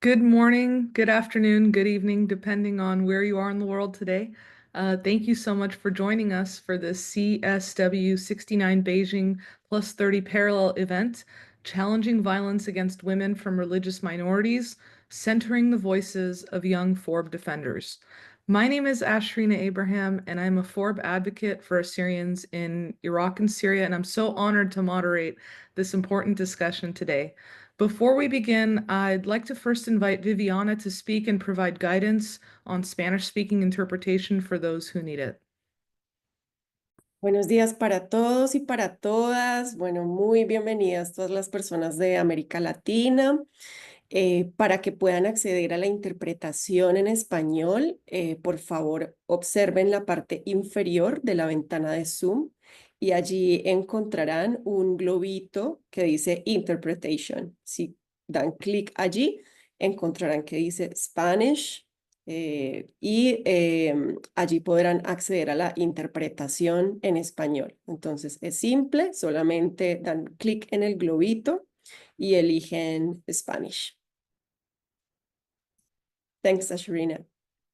Good morning, good afternoon, good evening, depending on where you are in the world today. Thank you so much for joining us for this CSW 69 Beijing plus 30 parallel event, Challenging Violence Against Women from Religious Minorities, Centering the Voices of Young FoRB Defenders. My name is Ashrina Abraham, and I'm a FoRB advocate for Assyrians in Iraq and Syria, and I'm so honored to moderate this important discussion today. Before we begin, I'd like to first invite Viviana to speak and provide guidance on Spanish-speaking interpretation for those who need it. Buenos días para todos y para todas. Bueno, muy bienvenidas todas las personas de América Latina. Para que puedan acceder a la interpretación en español, por favor, observen la parte inferior de la ventana de Zoom y allí encontrarán un globito que dice Interpretation. Si dan clic allí, encontrarán que dice Spanish allí podrán acceder a la interpretación en español. Entonces es simple, solamente dan clic en el globito y eligen Spanish. Thanks, Ashrina.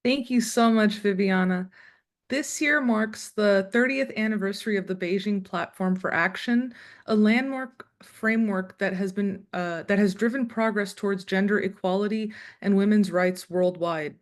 Thank you so much, Viviana. This year marks the 30th anniversary of the Beijing Platform for Action, a landmark framework that has driven progress towards gender equality and women's rights worldwide.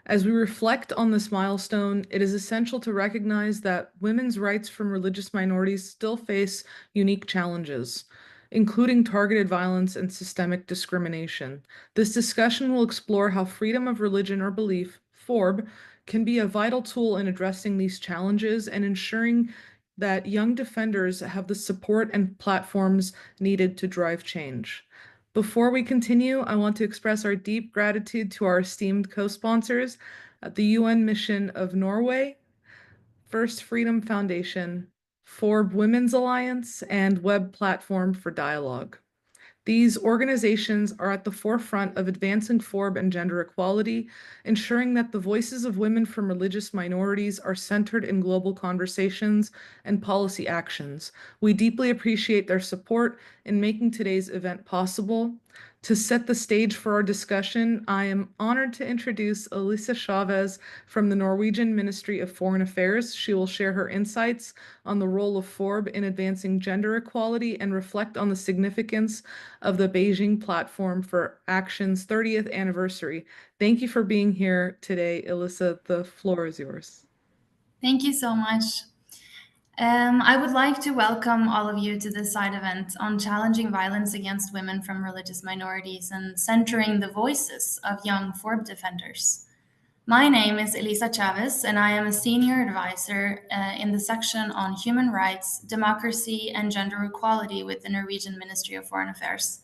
As we reflect on this milestone, it is essential to recognize that women's rights from religious minorities still face unique challenges, including targeted violence and systemic discrimination. This discussion will explore how freedom of religion or belief, FoRB, can be a vital tool in addressing these challenges and ensuring that young defenders have the support and platforms needed to drive change. Before we continue, I want to express our deep gratitude to our esteemed co-sponsors at the UN Mission of Norway, First Freedom Foundation, FoRB Women's Alliance, and Web Platform for Dialogue. These organizations are at the forefront of advancing FoRB and gender equality, ensuring that the voices of women from religious minorities are centered in global conversations and policy actions. We deeply appreciate their support in making today's event possible. To set the stage for our discussion, I am honored to introduce Elisa Chavez from the Norwegian Ministry of Foreign Affairs. She will share her insights on the role of FoRB in advancing gender equality and reflect on the significance of the Beijing Platform for Action's 30th anniversary. Thank you for being here today, Elisa. The floor is yours. Thank you so much. I would like to welcome all of you to this side event on challenging violence against women from religious minorities and centering the voices of young FoRB defenders. My name is Elisa Chavez, and I am a senior advisor in the section on human rights, democracy, and gender equality with the Norwegian Ministry of Foreign Affairs.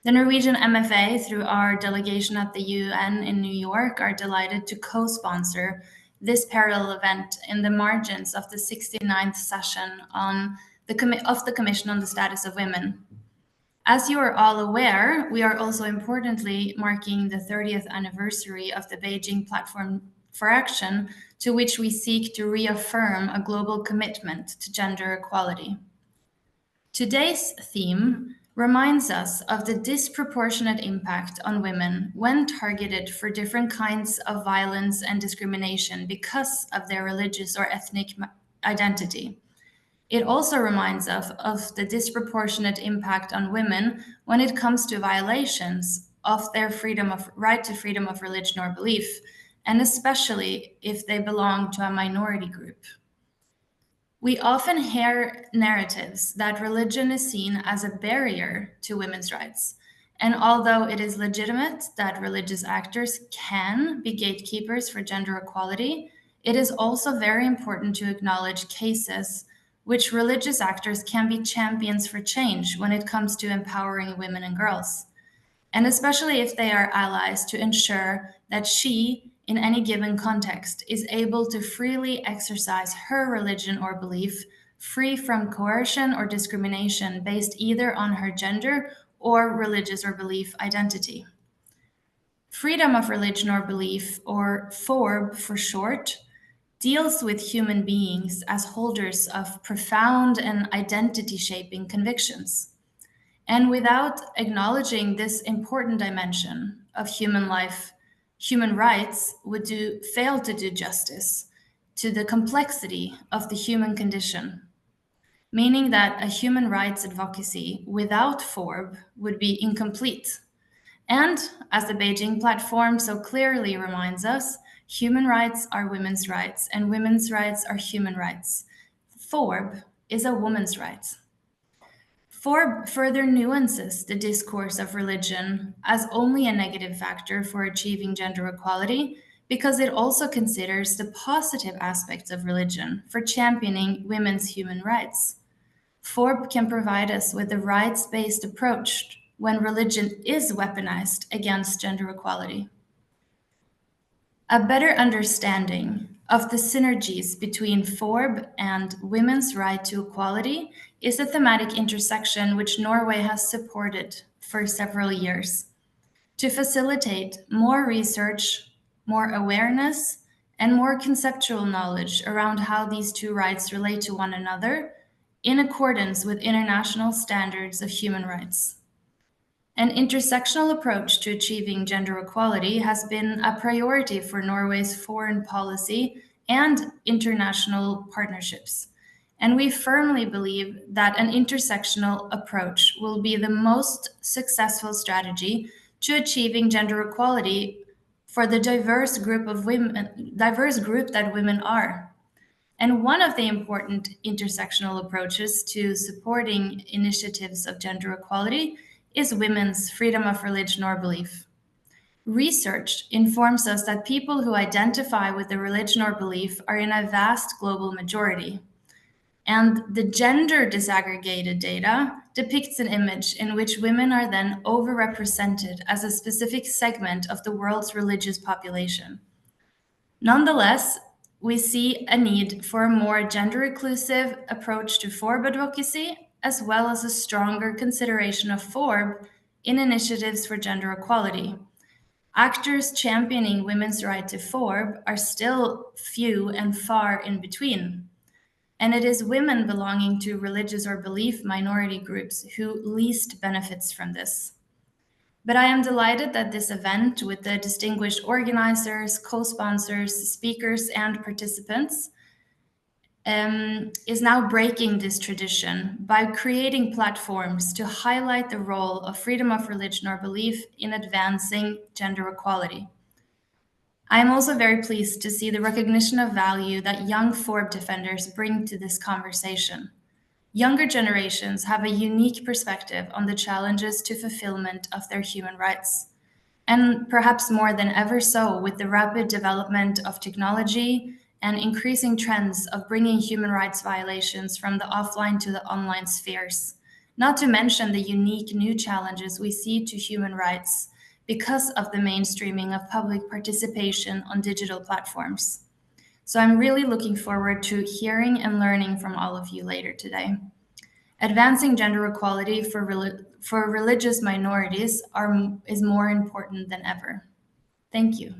The Norwegian MFA, through our delegation at the UN in New York, are delighted to co-sponsor this parallel event in the margins of the 69th session of the Commission on the Status of Women. As you are all aware, we are also importantly marking the 30th anniversary of the Beijing Platform for Action, to which we seek to reaffirm a global commitment to gender equality. Today's theme reminds us of the disproportionate impact on women when targeted for different kinds of violence and discrimination because of their religious or ethnic identity. It also reminds us of the disproportionate impact on women when it comes to violations of their right to freedom of religion or belief, and especially if they belong to a minority group. We often hear narratives that religion is seen as a barrier to women's rights. And although it is legitimate that religious actors can be gatekeepers for gender equality, it is also very important to acknowledge cases which religious actors can be champions for change when it comes to empowering women and girls. And especially if they are allies to ensure that she, in any given context, is able to freely exercise her religion or belief, free from coercion or discrimination based either on her gender or religious or belief identity. Freedom of religion or belief, or FoRB for short, deals with human beings as holders of profound and identity-shaping convictions. And without acknowledging this important dimension, of human life, human rights would fail to do justice to the complexity of the human condition, meaning that a human rights advocacy without FoRB would be incomplete. And as the Beijing Platform so clearly reminds us, human rights are women's rights, and women's rights are human rights. FoRB is a woman's rights. FoRB further nuances the discourse of religion as only a negative factor for achieving gender equality, because it also considers the positive aspects of religion for championing women's human rights. FoRB can provide us with a rights-based approach when religion is weaponized against gender equality. A better understanding of the synergies between FoRB and women's right to equality is a thematic intersection which Norway has supported for several years to facilitate more research, more awareness, and more conceptual knowledge around how these two rights relate to one another in accordance with international standards of human rights. An intersectional approach to achieving gender equality has been a priority for Norway's foreign policy and international partnerships. And we firmly believe that an intersectional approach will be the most successful strategy to achieving gender equality for the diverse group that women are. And one of the important intersectional approaches to supporting initiatives of gender equality is women's freedom of religion or belief. Research informs us that people who identify with a religion or belief are in a vast global majority. And the gender disaggregated data depicts an image in which women are then overrepresented as a specific segment of the world's religious population. Nonetheless, we see a need for a more gender-inclusive approach to FoRB advocacy, as well as a stronger consideration of FoRB in initiatives for gender equality. Actors championing women's right to FoRB are still few and far in between. And it is women belonging to religious or belief minority groups who least benefits from this. But I am delighted that this event, with the distinguished organizers, co-sponsors, speakers, and participants, is now breaking this tradition by creating platforms to highlight the role of freedom of religion or belief in advancing gender equality. I am also very pleased to see the recognition of value that young FoRB defenders bring to this conversation. Younger generations have a unique perspective on the challenges to fulfillment of their human rights. And perhaps more than ever so, with the rapid development of technology and increasing trends of bringing human rights violations from the offline to the online spheres, not to mention the unique new challenges we see to human rights because of the mainstreaming of public participation on digital platforms. So I'm really looking forward to hearing and learning from all of you later today. Advancing gender equality for religious minorities is more important than ever. Thank you.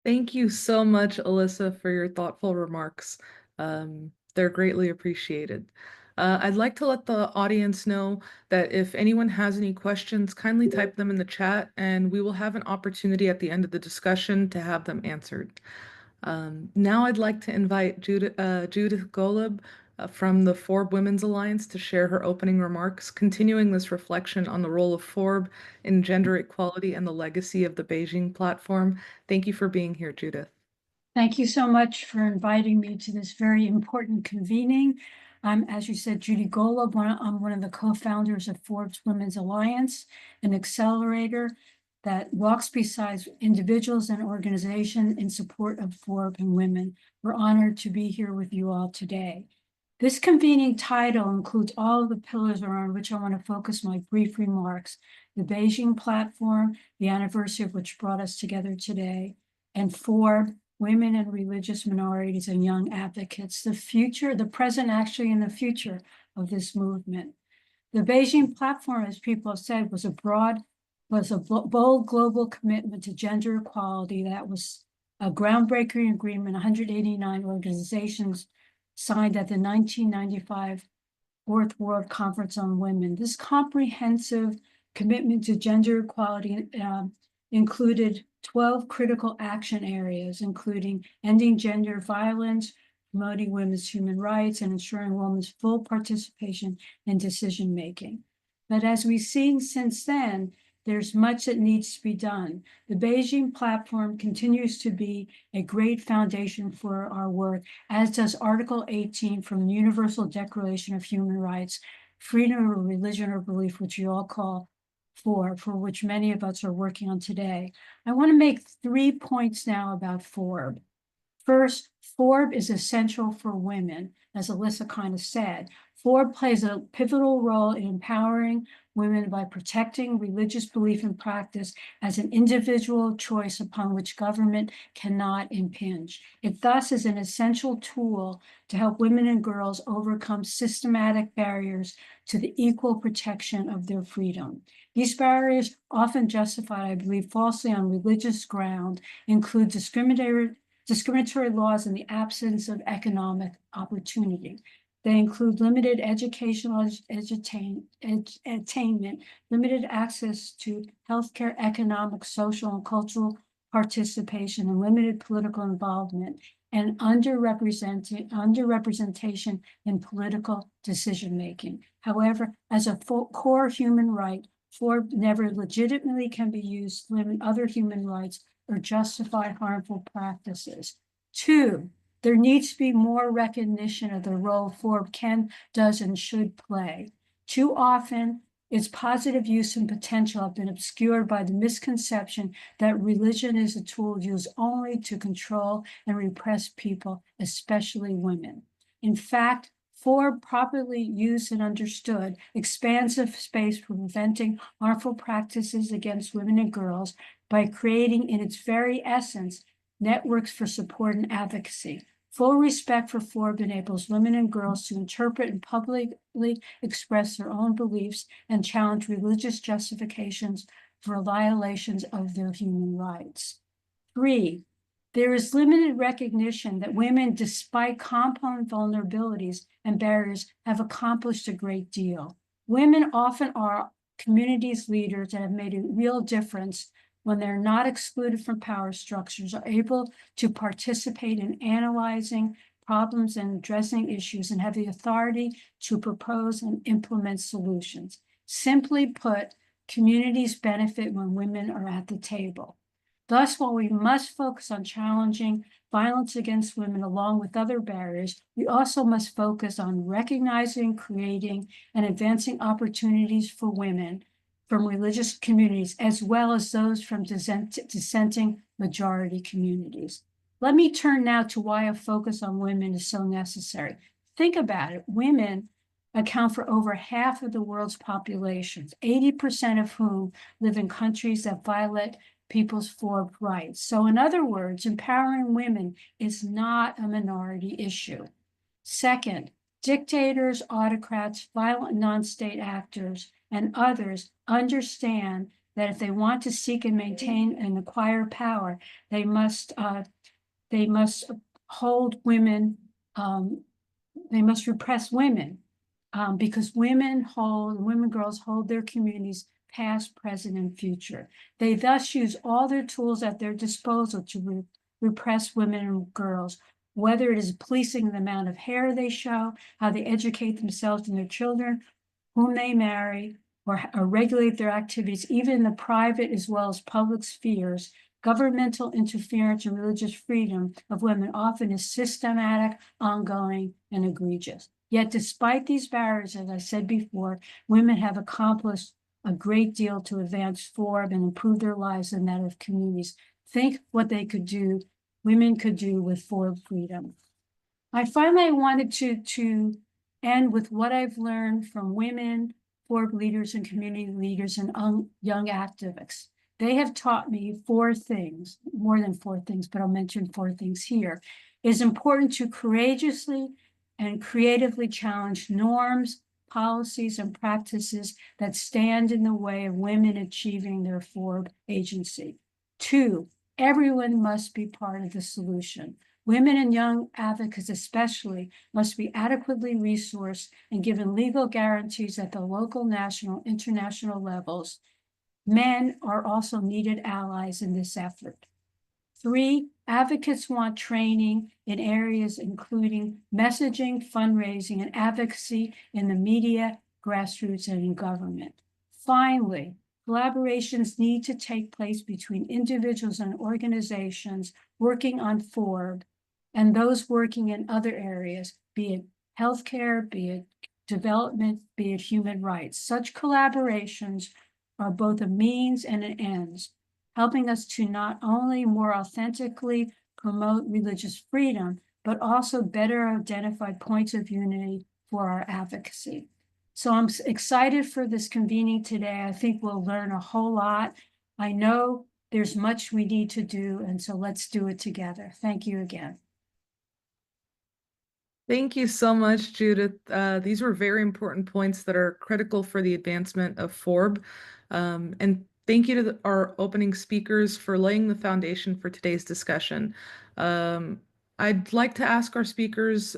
Thank you so much, Alyssa, for your thoughtful remarks. They're greatly appreciated. I'd like to let the audience know that if anyone has any questions, kindly type them in the chat, and we will have an opportunity at the end of the discussion to have them answered. Now I'd like to invite Judith Golub from the FoRB Women's Alliance to share her opening remarks, continuing this reflection on the role of FoRB in gender equality and the legacy of the Beijing Platform. Thank you for being here, Judith. Thank you so much for inviting me to this very important convening. I'm, as you said, Judy Golub. I'm one of the co-founders of FoRB's Women's Alliance, an accelerator that walks beside individuals and organizations in support of FoRB and women. We're honored to be here with you all today. This convening title includes all of the pillars around which I want to focus my brief remarks: the Beijing Platform, the anniversary of which brought us together today, and FoRB, women and religious minorities and young advocates, the future, the present actually, and the future of this movement. The Beijing Platform, as people have said, was a bold global commitment to gender equality that was a groundbreaking agreement. 189 organizations signed at the 1995 Fourth World Conference on Women. This comprehensive commitment to gender equality included 12 critical action areas, including ending gender violence, promoting women's human rights, and ensuring women's full participation in decision-making. But as we've seen since then, there's much that needs to be done. The Beijing Platform continues to be a great foundation for our work, as does Article 18 from the Universal Declaration of Human Rights, freedom of religion or belief, which you all call for which many of us are working on today. I want to make 3 points now about FoRB. First, FoRB is essential for women, as Alyssa kind of said. FoRB plays a pivotal role in empowering women by protecting religious belief and practice as an individual choice upon which government cannot impinge. It thus is an essential tool to help women and girls overcome systematic barriers to the equal protection of their freedom. These barriers, often justified, I believe, falsely on religious ground, include discriminatory laws in the absence of economic opportunity. They include limited educational attainment, limited access to healthcare, economic, social, and cultural participation, and limited political involvement, and underrepresentation in political decision-making. However, as a core human right, FoRB never legitimately can be used to limit other human rights or justify harmful practices. 2, there needs to be more recognition of the role FoRB can, does, and should play. Too often, its positive use and potential have been obscured by the misconception that religion is a tool used only to control and repress people, especially women. In fact, FoRB, properly used and understood, expands the space for preventing harmful practices against women and girls by creating, in its very essence, networks for support and advocacy. Full respect for FoRB enables women and girls to interpret and publicly express their own beliefs and challenge religious justifications for violations of their human rights. 3, there is limited recognition that women, despite compound vulnerabilities and barriers, have accomplished a great deal. Women often are communities leaders that have made a real difference when they're not excluded from power structures, are able to participate in analyzing problems and addressing issues, and have the authority to propose and implement solutions. Simply put, communities benefit when women are at the table. Thus, while we must focus on challenging violence against women along with other barriers, we also must focus on recognizing, creating, and advancing opportunities for women from religious communities, as well as those from dissenting majority communities. Let me turn now to why a focus on women is so necessary. Think about it. Women account for over half of the world's populations, 80% of whom live in countries that violate people's FoRB rights. So in other words, empowering women is not a minority issue. Second, dictators, autocrats, violent non-state actors, and others understand that if they want to seek and maintain and acquire power, they must hold women, they must repress women, because women, girls hold their communities past, present, and future. They thus use all their tools at their disposal to repress women and girls, whether it is policing the amount of hair they show, how they educate themselves and their children, whom they marry, or regulate their activities, even in the private as well as public spheres. Governmental interference in religious freedom of women often is systematic, ongoing, and egregious. Yet despite these barriers, as I said before, women have accomplished a great deal to advance FoRB and improve their lives and that of communities. Think what they could do, women could do with FoRB freedom. I finally wanted to end with what I've learned from women, FoRB leaders, and community leaders and young activists. They have taught me 4 things, more than 4 things, but I'll mention 4 things here. It is important to courageously and creatively challenge norms, policies, and practices that stand in the way of women achieving their FoRB agency. 2, everyone must be part of the solution. Women and young advocates especially must be adequately resourced and given legal guarantees at the local, national, international levels. Men are also needed allies in this effort. 3, advocates want training in areas including messaging, fundraising, and advocacy in the media, grassroots, and in government. Finally, collaborations need to take place between individuals and organizations working on FoRB and those working in other areas, be it healthcare, be it development, be it human rights. Such collaborations are both a means and an ends, helping us to not only more authentically promote religious freedom, but also better identify points of unity for our advocacy. So I'm excited for this convening today. I think we'll learn a whole lot. I know there's much we need to do, and so let's do it together. Thank you again. Thank you so much, Judith. These were very important points that are critical for the advancement of FoRB. And thank you to our opening speakers for laying the foundation for today's discussion. I'd like to ask our speakers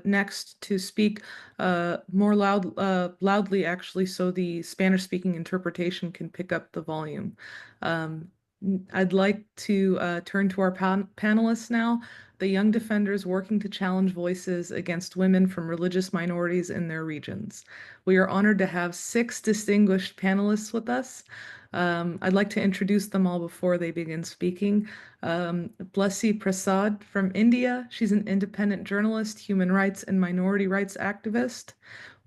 next to speak more loudly, actually, so the Spanish-speaking interpretation can pick up the volume. I'd like to turn to our panelists now, the young defenders working to challenge voices against women from religious minorities in their regions. We are honored to have 6 distinguished panelists with us. I'd like to introduce them all before they begin speaking. Blessy Prasad from India. She's an independent journalist, human rights and minority rights activist.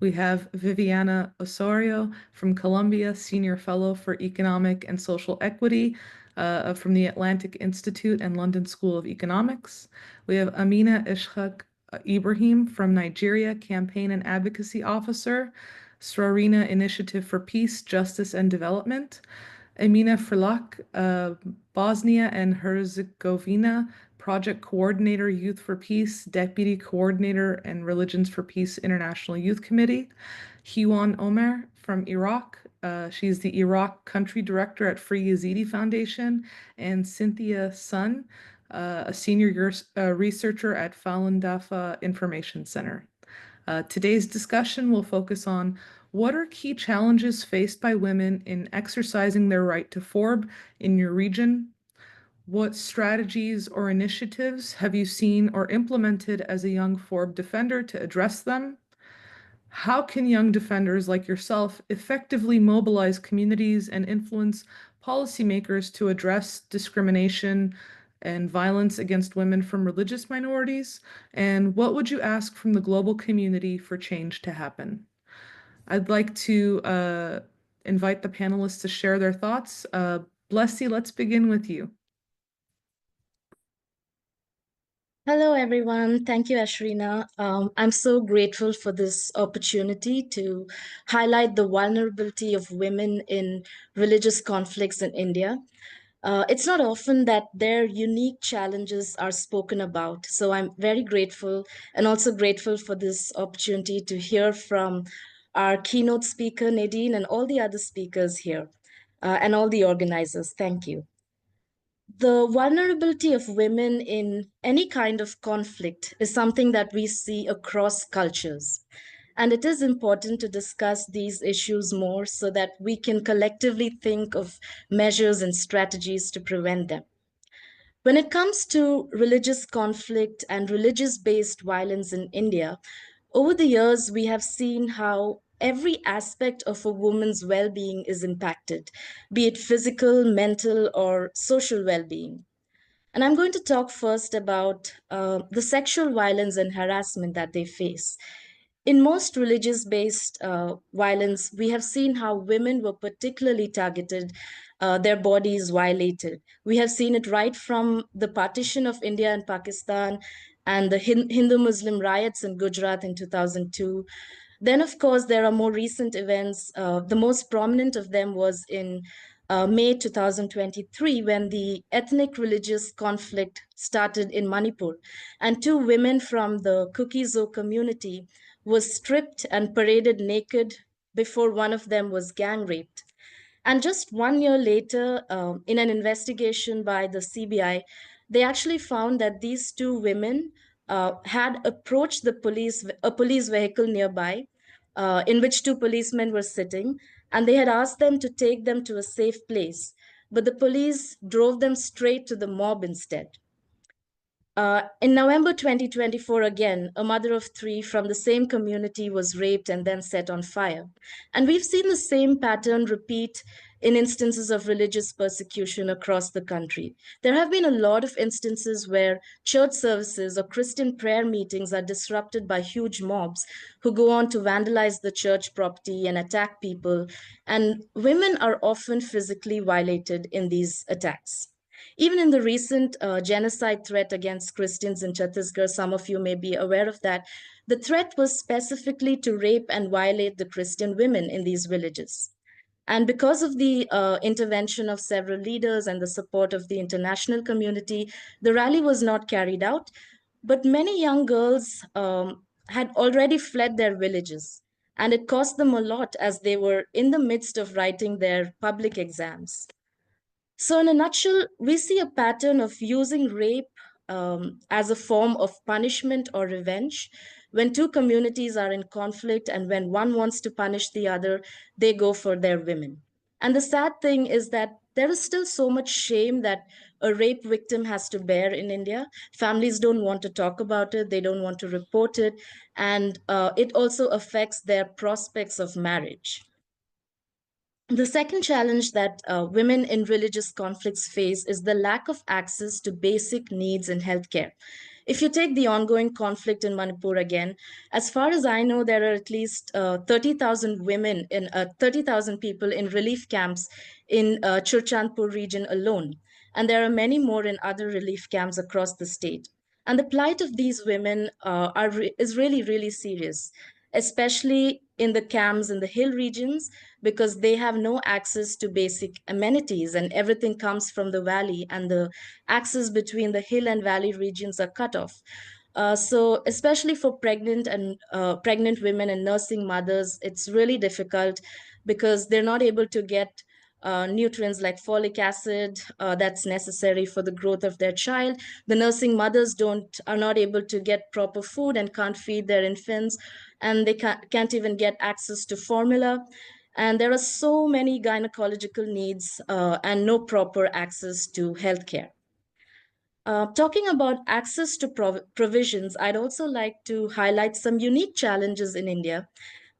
We have Viviana Osorio from Colombia, Senior Fellow for Economic and Social Equity from the Atlantic Institute and London School of Economics. We have Amina Ishaq Ibrahim from Nigeria, Campaign and Advocacy Officer, Srarina Initiative for Peace, Justice and Development. Emina Frlak, Bosnia and Herzegovina, Project Coordinator, Youth for Peace, Deputy Coordinator and Religions for Peace International Youth Committee. Hiwan Omer from Iraq. She's the Iraq Country Director at Free Yazidi Foundation. And Cynthia Sun, a senior researcher at Falun Dafa Information Center. Today's discussion will focus on what are key challenges faced by women in exercising their right to FoRB in your region? What strategies or initiatives have you seen or implemented as a young FoRB defender to address them? How can young defenders like yourself effectively mobilize communities and influence policymakers to address discrimination and violence against women from religious minorities? And what would you ask from the global community for change to happen? I'd like to invite the panelists to share their thoughts. Blessy, let's begin with you. Hello, everyone. Thank you, Ashrina. I'm so grateful for this opportunity to highlight the vulnerability of women in religious conflicts in India. It's not often that their unique challenges are spoken about. So I'm very grateful and also grateful for this opportunity to hear from our keynote speaker, Nadine, and all the other speakers here, and all the organizers. Thank you. The vulnerability of women in any kind of conflict is something that we see across cultures. And it is important to discuss these issues more so that we can collectively think of measures and strategies to prevent them. When it comes to religious conflict and religious based violence in India, over the years, we have seen how every aspect of a woman's well being is impacted, be it physical, mental, or social well being. And I'm going to talk first about the sexual violence and harassment that they face. In most religious based violence, we have seen how women were particularly targeted, their bodies violated. We have seen it right from the partition of India and Pakistan and the Hindu Muslim riots in Gujarat in 2002. Then, of course, there are more recent events. The most prominent of them was in May 2023, when the ethnic religious conflict started in Manipur, and 2 women from the Kuki-Zo community was stripped and paraded naked before one of them was gang raped. And just 1 year later, in an investigation by the CBI, they actually found that these two women had approached a police vehicle nearby, in which two policemen were sitting, and they had asked them to take them to a safe place. But the police drove them straight to the mob instead. In November 2024, again, a mother of three from the same community was raped and then set on fire. And we've seen the same pattern repeat in instances of religious persecution across the country. There have been a lot of instances where church services or Christian prayer meetings are disrupted by huge mobs who go on to vandalize the church property and attack people. And women are often physically violated in these attacks. Even in the recent genocide threat against Christians in Chhattisgarh, some of you may be aware of that, the threat was specifically to rape and violate the Christian women in these villages. And because of the intervention of several leaders and the support of the international community, the rally was not carried out. But many young girls had already fled their villages, and it cost them a lot as they were in the midst of writing their public exams. So, in a nutshell, we see a pattern of using rape as a form of punishment or revenge. When two communities are in conflict and when one wants to punish the other, they go for their women. And the sad thing is that there is still so much shame that a rape victim has to bear in India. Families don't want to talk about it, they don't want to report it, and it also affects their prospects of marriage. The second challenge that women in religious conflicts face is the lack of access to basic needs in healthcare. If you take the ongoing conflict in Manipur again, as far as I know, there are at least 30,000 women in 30,000 people in relief camps in Churchandpur region alone. And there are many more in other relief camps across the state. And the plight of these women is really, really serious, especially in the camps in the hill regions, because they have no access to basic amenities and everything comes from the valley, and the access between the hill and valley regions are cut off. So especially for pregnant women and nursing mothers, it's really difficult because they're not able to get nutrients like folic acid that's necessary for the growth of their child. The nursing mothers are not able to get proper food and can't feed their infants, and they can't even get access to formula. And there are so many gynecological needs and no proper access to healthcare. Talking about access to provisions, I'd also like to highlight some unique challenges in India.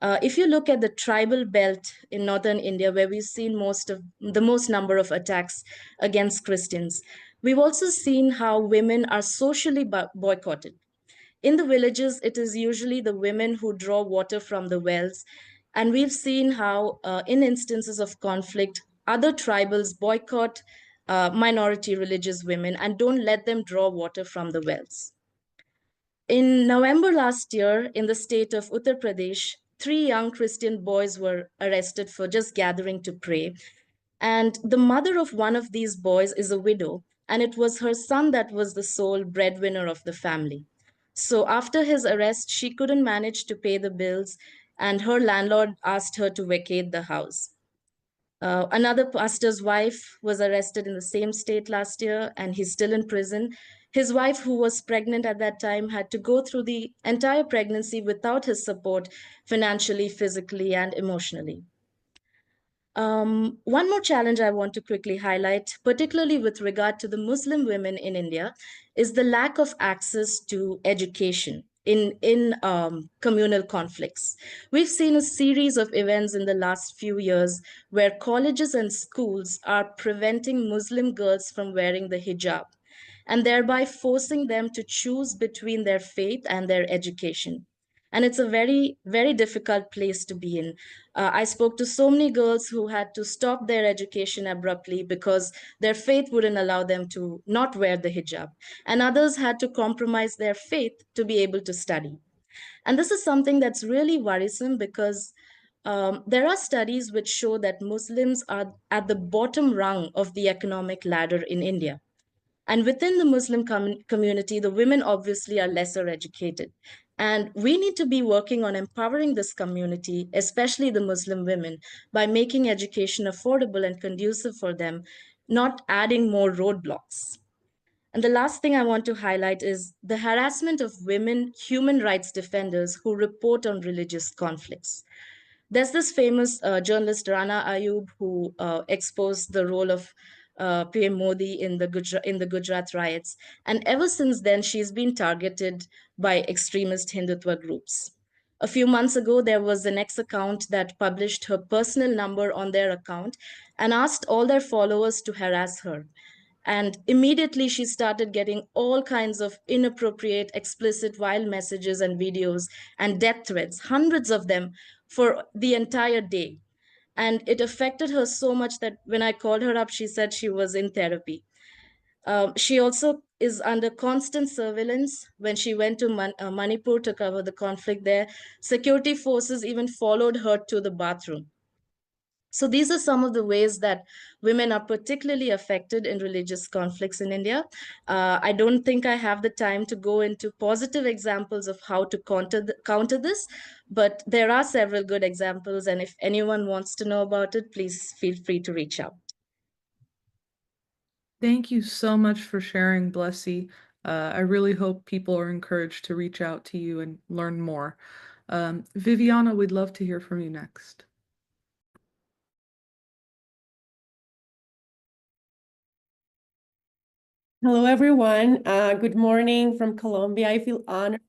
If you look at the tribal belt in northern India, where we've seen the most number of attacks against Christians, we've also seen how women are socially boycotted. In the villages, it is usually the women who draw water from the wells. And we've seen how, in instances of conflict, other tribals boycott minority religious women and don't let them draw water from the wells. In November last year, in the state of Uttar Pradesh, 3 young Christian boys were arrested for just gathering to pray. And the mother of one of these boys is a widow, and it was her son that was the sole breadwinner of the family. So after his arrest, she couldn't manage to pay the bills, and her landlord asked her to vacate the house. Another pastor's wife was arrested in the same state last year, and he's still in prison. His wife, who was pregnant at that time, had to go through the entire pregnancy without his support financially, physically, and emotionally. One more challenge I want to quickly highlight, particularly with regard to the Muslim women in India, is the lack of access to education in communal conflicts. We've seen a series of events in the last few years where colleges and schools are preventing Muslim girls from wearing the hijab and thereby forcing them to choose between their faith and their education. And it's a very, very difficult place to be in. I spoke to so many girls who had to stop their education abruptly because their faith wouldn't allow them to not wear the hijab. And others had to compromise their faith to be able to study. And this is something that's really worrisome because there are studies which show that Muslims are at the bottom rung of the economic ladder in India. And within the Muslim community, the women obviously are lesser educated. And we need to be working on empowering this community, especially the Muslim women, by making education affordable and conducive for them, not adding more roadblocks. And the last thing I want to highlight is the harassment of women human rights defenders who report on religious conflicts. There's this famous journalist Rana Ayub who exposed the role of PM Modi in the Gujarat riots, and ever since then she's been targeted by extremist Hindutva groups. A few months ago, there was an X account that published her personal number on their account and asked all their followers to harass her. And immediately she started getting all kinds of inappropriate, explicit, vile messages and videos and death threats, hundreds of them for the entire day. And it affected her so much that when I called her up, she said she was in therapy. She also is under constant surveillance. When she went to Manipur to cover the conflict there, security forces even followed her to the bathroom. So these are some of the ways that women are particularly affected in religious conflicts in India. I don't think I have the time to go into positive examples of how to counter this, but there are several good examples. And if anyone wants to know about it, please feel free to reach out. Thank you so much for sharing, Blessy. I really hope people are encouraged to reach out to you and learn more. Viviana, we'd love to hear from you next. Hello, everyone. Good morning from Colombia. I feel honored.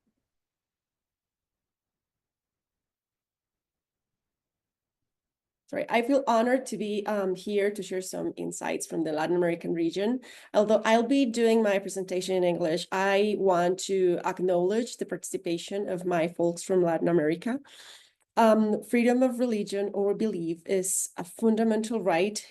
I feel honored to be here to share some insights from the Latin American region. Although I'll be doing my presentation in English, I want to acknowledge the participation of my folks from Latin America. Freedom of religion or belief is a fundamental right,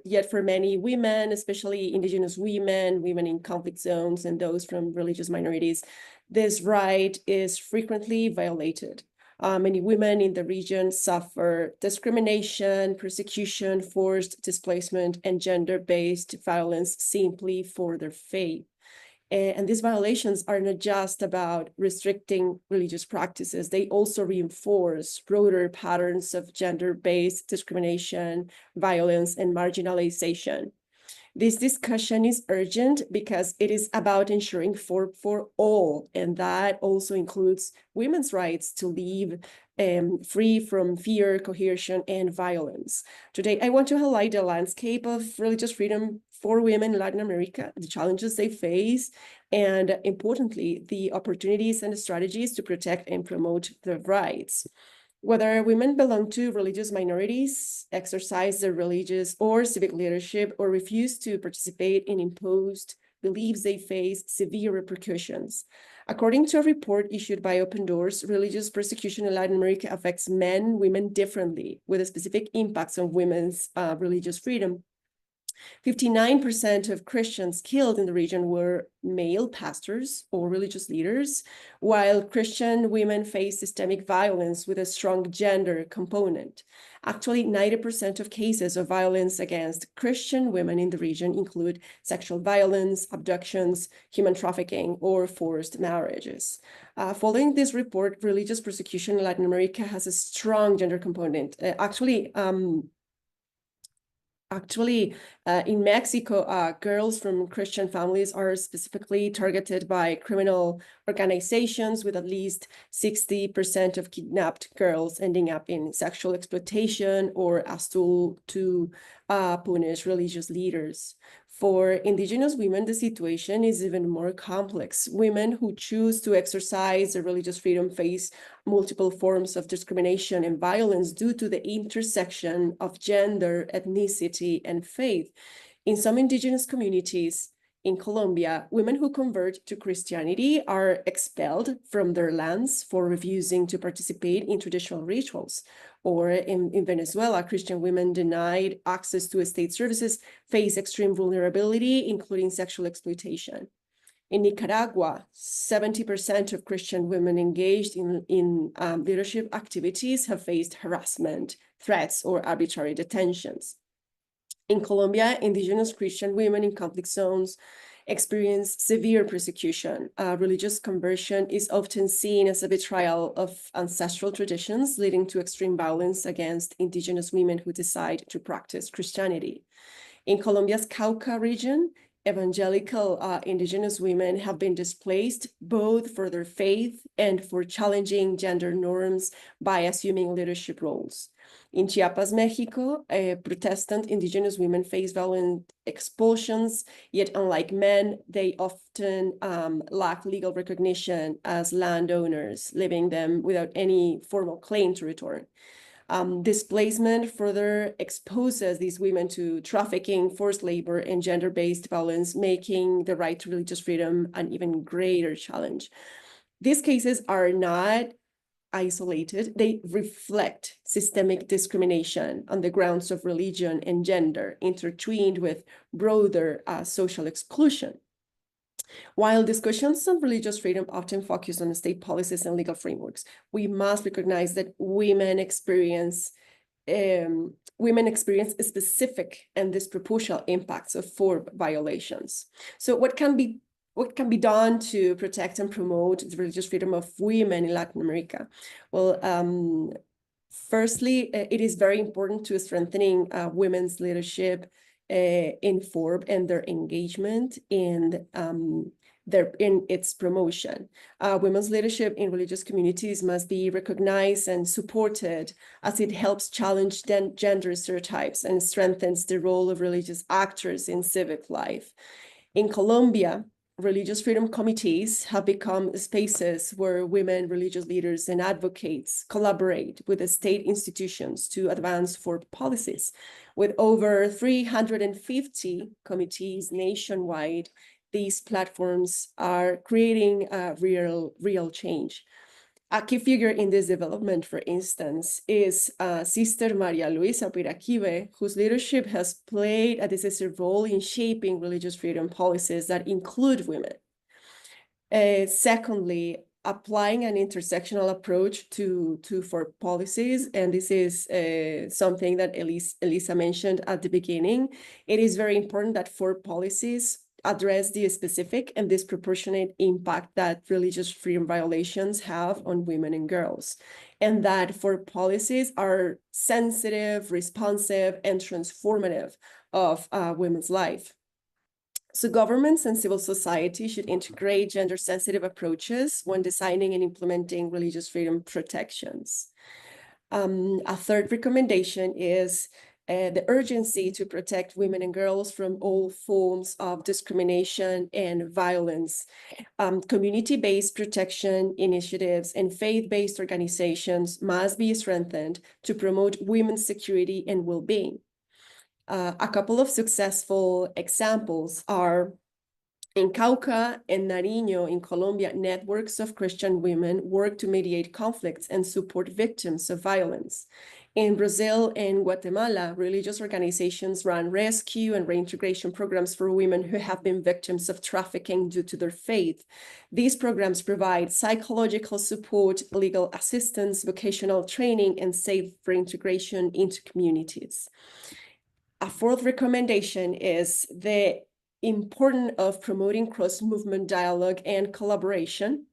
yet for many women, especially indigenous women, women in conflict zones, and those from religious minorities, this right is frequently violated. Many women in the region suffer discrimination, persecution, forced displacement, and gender-based violence simply for their faith. And these violations are not just about restricting religious practices, they also reinforce broader patterns of gender-based discrimination, violence, and marginalization. This discussion is urgent because it is about ensuring for all, and that also includes women's rights to live free from fear, coercion, and violence. Today, I want to highlight the landscape of religious freedom for women in Latin America, the challenges they face, and importantly, the opportunities and the strategies to protect and promote their rights. Whether women belong to religious minorities, exercise their religious or civic leadership, or refuse to participate in imposed beliefs, they face severe repercussions. According to a report issued by Open Doors, religious persecution in Latin America affects men, women differently, with specific impacts on women's religious freedom. 59% of Christians killed in the region were male pastors or religious leaders, while Christian women face systemic violence with a strong gender component. Actually, 90% of cases of violence against Christian women in the region include sexual violence, abductions, human trafficking, or forced marriages. Following this report, religious persecution in Latin America has a strong gender component. Actually, in Mexico, girls from Christian families are specifically targeted by criminal organizations, with at least 60% of kidnapped girls ending up in sexual exploitation or as tool to punish religious leaders. For indigenous women, the situation is even more complex. Women who choose to exercise their religious freedom face multiple forms of discrimination and violence due to the intersection of gender, ethnicity, and faith. In some indigenous communities in Colombia, women who convert to Christianity are expelled from their lands for refusing to participate in traditional rituals. Or in Venezuela, Christian women denied access to state services face extreme vulnerability, including sexual exploitation. In Nicaragua, 70% of Christian women engaged in leadership activities have faced harassment, threats, or arbitrary detentions. In Colombia, indigenous Christian women in conflict zones experience severe persecution. Religious conversion is often seen as a betrayal of ancestral traditions, leading to extreme violence against indigenous women who decide to practice Christianity. In Colombia's Cauca region, evangelical indigenous women have been displaced both for their faith and for challenging gender norms by assuming leadership roles. In Chiapas, Mexico, Protestant indigenous women face violent expulsions, yet unlike men, they often lack legal recognition as landowners, leaving them without any formal claim to return. Displacement further exposes these women to trafficking, forced labor, and gender-based violence, making the right to religious freedom an even greater challenge. These cases are not isolated. They reflect systemic discrimination on the grounds of religion and gender, intertwined with broader social exclusion. While discussions on religious freedom often focus on state policies and legal frameworks, we must recognize that women experience specific and disproportionate impacts of FoRB violations. So what can be done to protect and promote the religious freedom of women in Latin America? Well, firstly, it is very important to strengthening women's leadership in FoRB and their engagement in its promotion. Women's leadership in religious communities must be recognized and supported, as it helps challenge gender stereotypes and strengthens the role of religious actors in civic life. In Colombia, religious freedom committees have become spaces where women religious leaders and advocates collaborate with the state institutions to advance FoRB policies. With over 350 committees nationwide, these platforms are creating real change. A key figure in this development, for instance, is Sister Maria Luisa Piraquive, whose leadership has played a decisive role in shaping religious freedom policies that include women. Secondly, applying an intersectional approach to FoRB policies, and this is something that Elisa mentioned at the beginning. It is very important that FoRB policies address the specific and disproportionate impact that religious freedom violations have on women and girls, and that FoRB policies are sensitive, responsive, and transformative of women's life. So governments and civil society should integrate gender-sensitive approaches when designing and implementing religious freedom protections. A third recommendation is the urgency to protect women and girls from all forms of discrimination and violence. Community-based protection initiatives and faith-based organizations must be strengthened to promote women's security and well-being. A couple of successful examples are in Cauca and Nariño in Colombia, networks of Christian women work to mediate conflicts and support victims of violence. In Brazil and Guatemala, religious organizations run rescue and reintegration programs for women who have been victims of trafficking due to their faith. These programs provide psychological support, legal assistance, vocational training, and safe reintegration into communities. A fourth recommendation is the importance of promoting cross-movement dialogue and collaboration,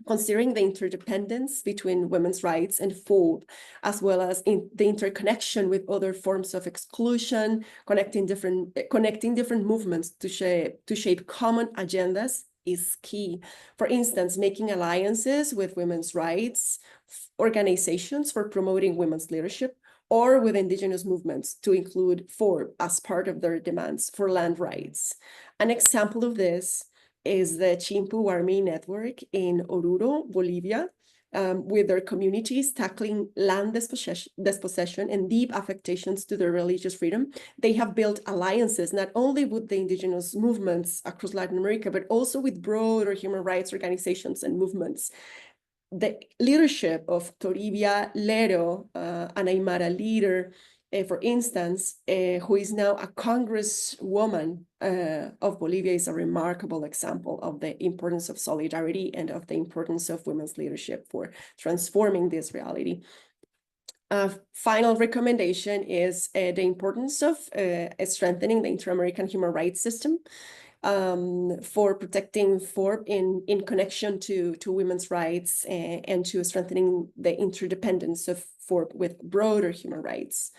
considering the interdependence between women's rights and FoRB, as well as the interconnection with other forms of exclusion, connecting different movements to shape common agendas is key. For instance, making alliances with women's rights organizations for promoting women's leadership, or with indigenous movements to include FoRB as part of their demands for land rights. An example of this is the Chimpu Warmi Network in Oruro, Bolivia, with their communities tackling land dispossession and deep affectations to their religious freedom. They have built alliances not only with the indigenous movements across Latin America, but also with broader human rights organizations and movements. The leadership of Toribia Lero, an Aymara leader, for instance, who is now a congresswoman of Bolivia, is a remarkable example of the importance of solidarity and of the importance of women's leadership for transforming this reality. Final recommendation is the importance of strengthening the inter-American human rights system for protecting FoRB in connection to women's rights and to strengthening the interdependence of FoRB with broader human rights.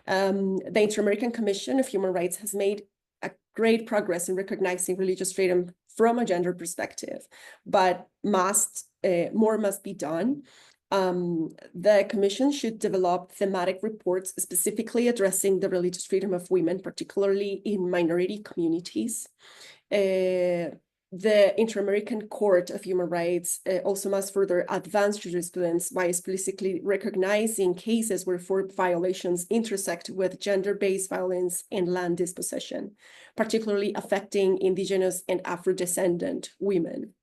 The Inter-American Commission of Human Rights has made a great progress in recognizing religious freedom from a gender perspective, but more must be done. The Commission should develop thematic reports specifically addressing the religious freedom of women, particularly in minority communities. The Inter-American Court of Human Rights also must further advance jurisprudence by explicitly recognizing cases where FoRB violations intersect with gender-based violence and land dispossession, particularly affecting Indigenous and Afro-descendant women.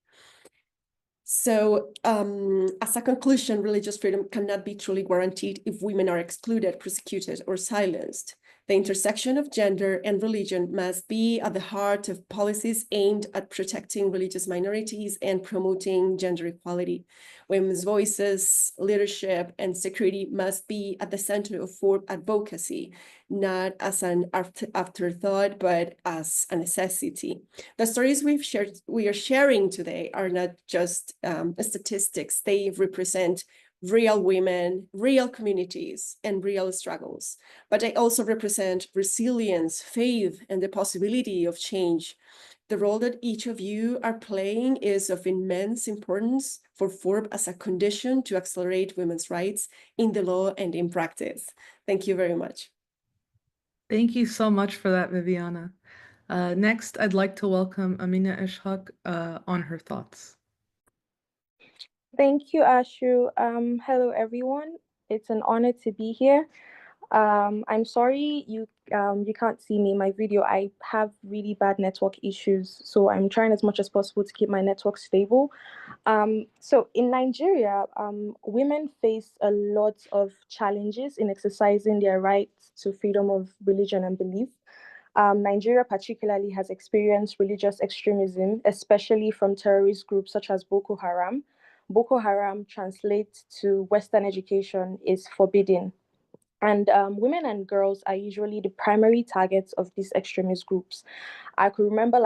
So, as a conclusion, religious freedom cannot be truly guaranteed if women are excluded, persecuted, or silenced. The intersection of gender and religion must be at the heart of policies aimed at protecting religious minorities and promoting gender equality. Women's voices, leadership, and security must be at the center of FoRB advocacy, not as an afterthought, but as a necessity. The stories we are sharing today are not just statistics. They represent real women, real communities, and real struggles. But they also represent resilience, faith, and the possibility of change. The role that each of you are playing is of immense importance for FoRB as a condition to accelerate women's rights in the law and in practice. Thank you very much. Thank you so much for that, Viviana. Next, I'd like to welcome Amina Ishaq on her thoughts. Thank you, Ashu. Hello, everyone. It's an honor to be here. I'm sorry you can't see me in my video. I have really bad network issues, so I'm trying as much as possible to keep my network stable. So in Nigeria, women face a lot of challenges in exercising their rights to freedom of religion and belief. Nigeria particularly has experienced religious extremism, especially from terrorist groups such as Boko Haram. Boko Haram translates to Western education is forbidden. And women and girls are usually the primary targets of these extremist groups. I could remember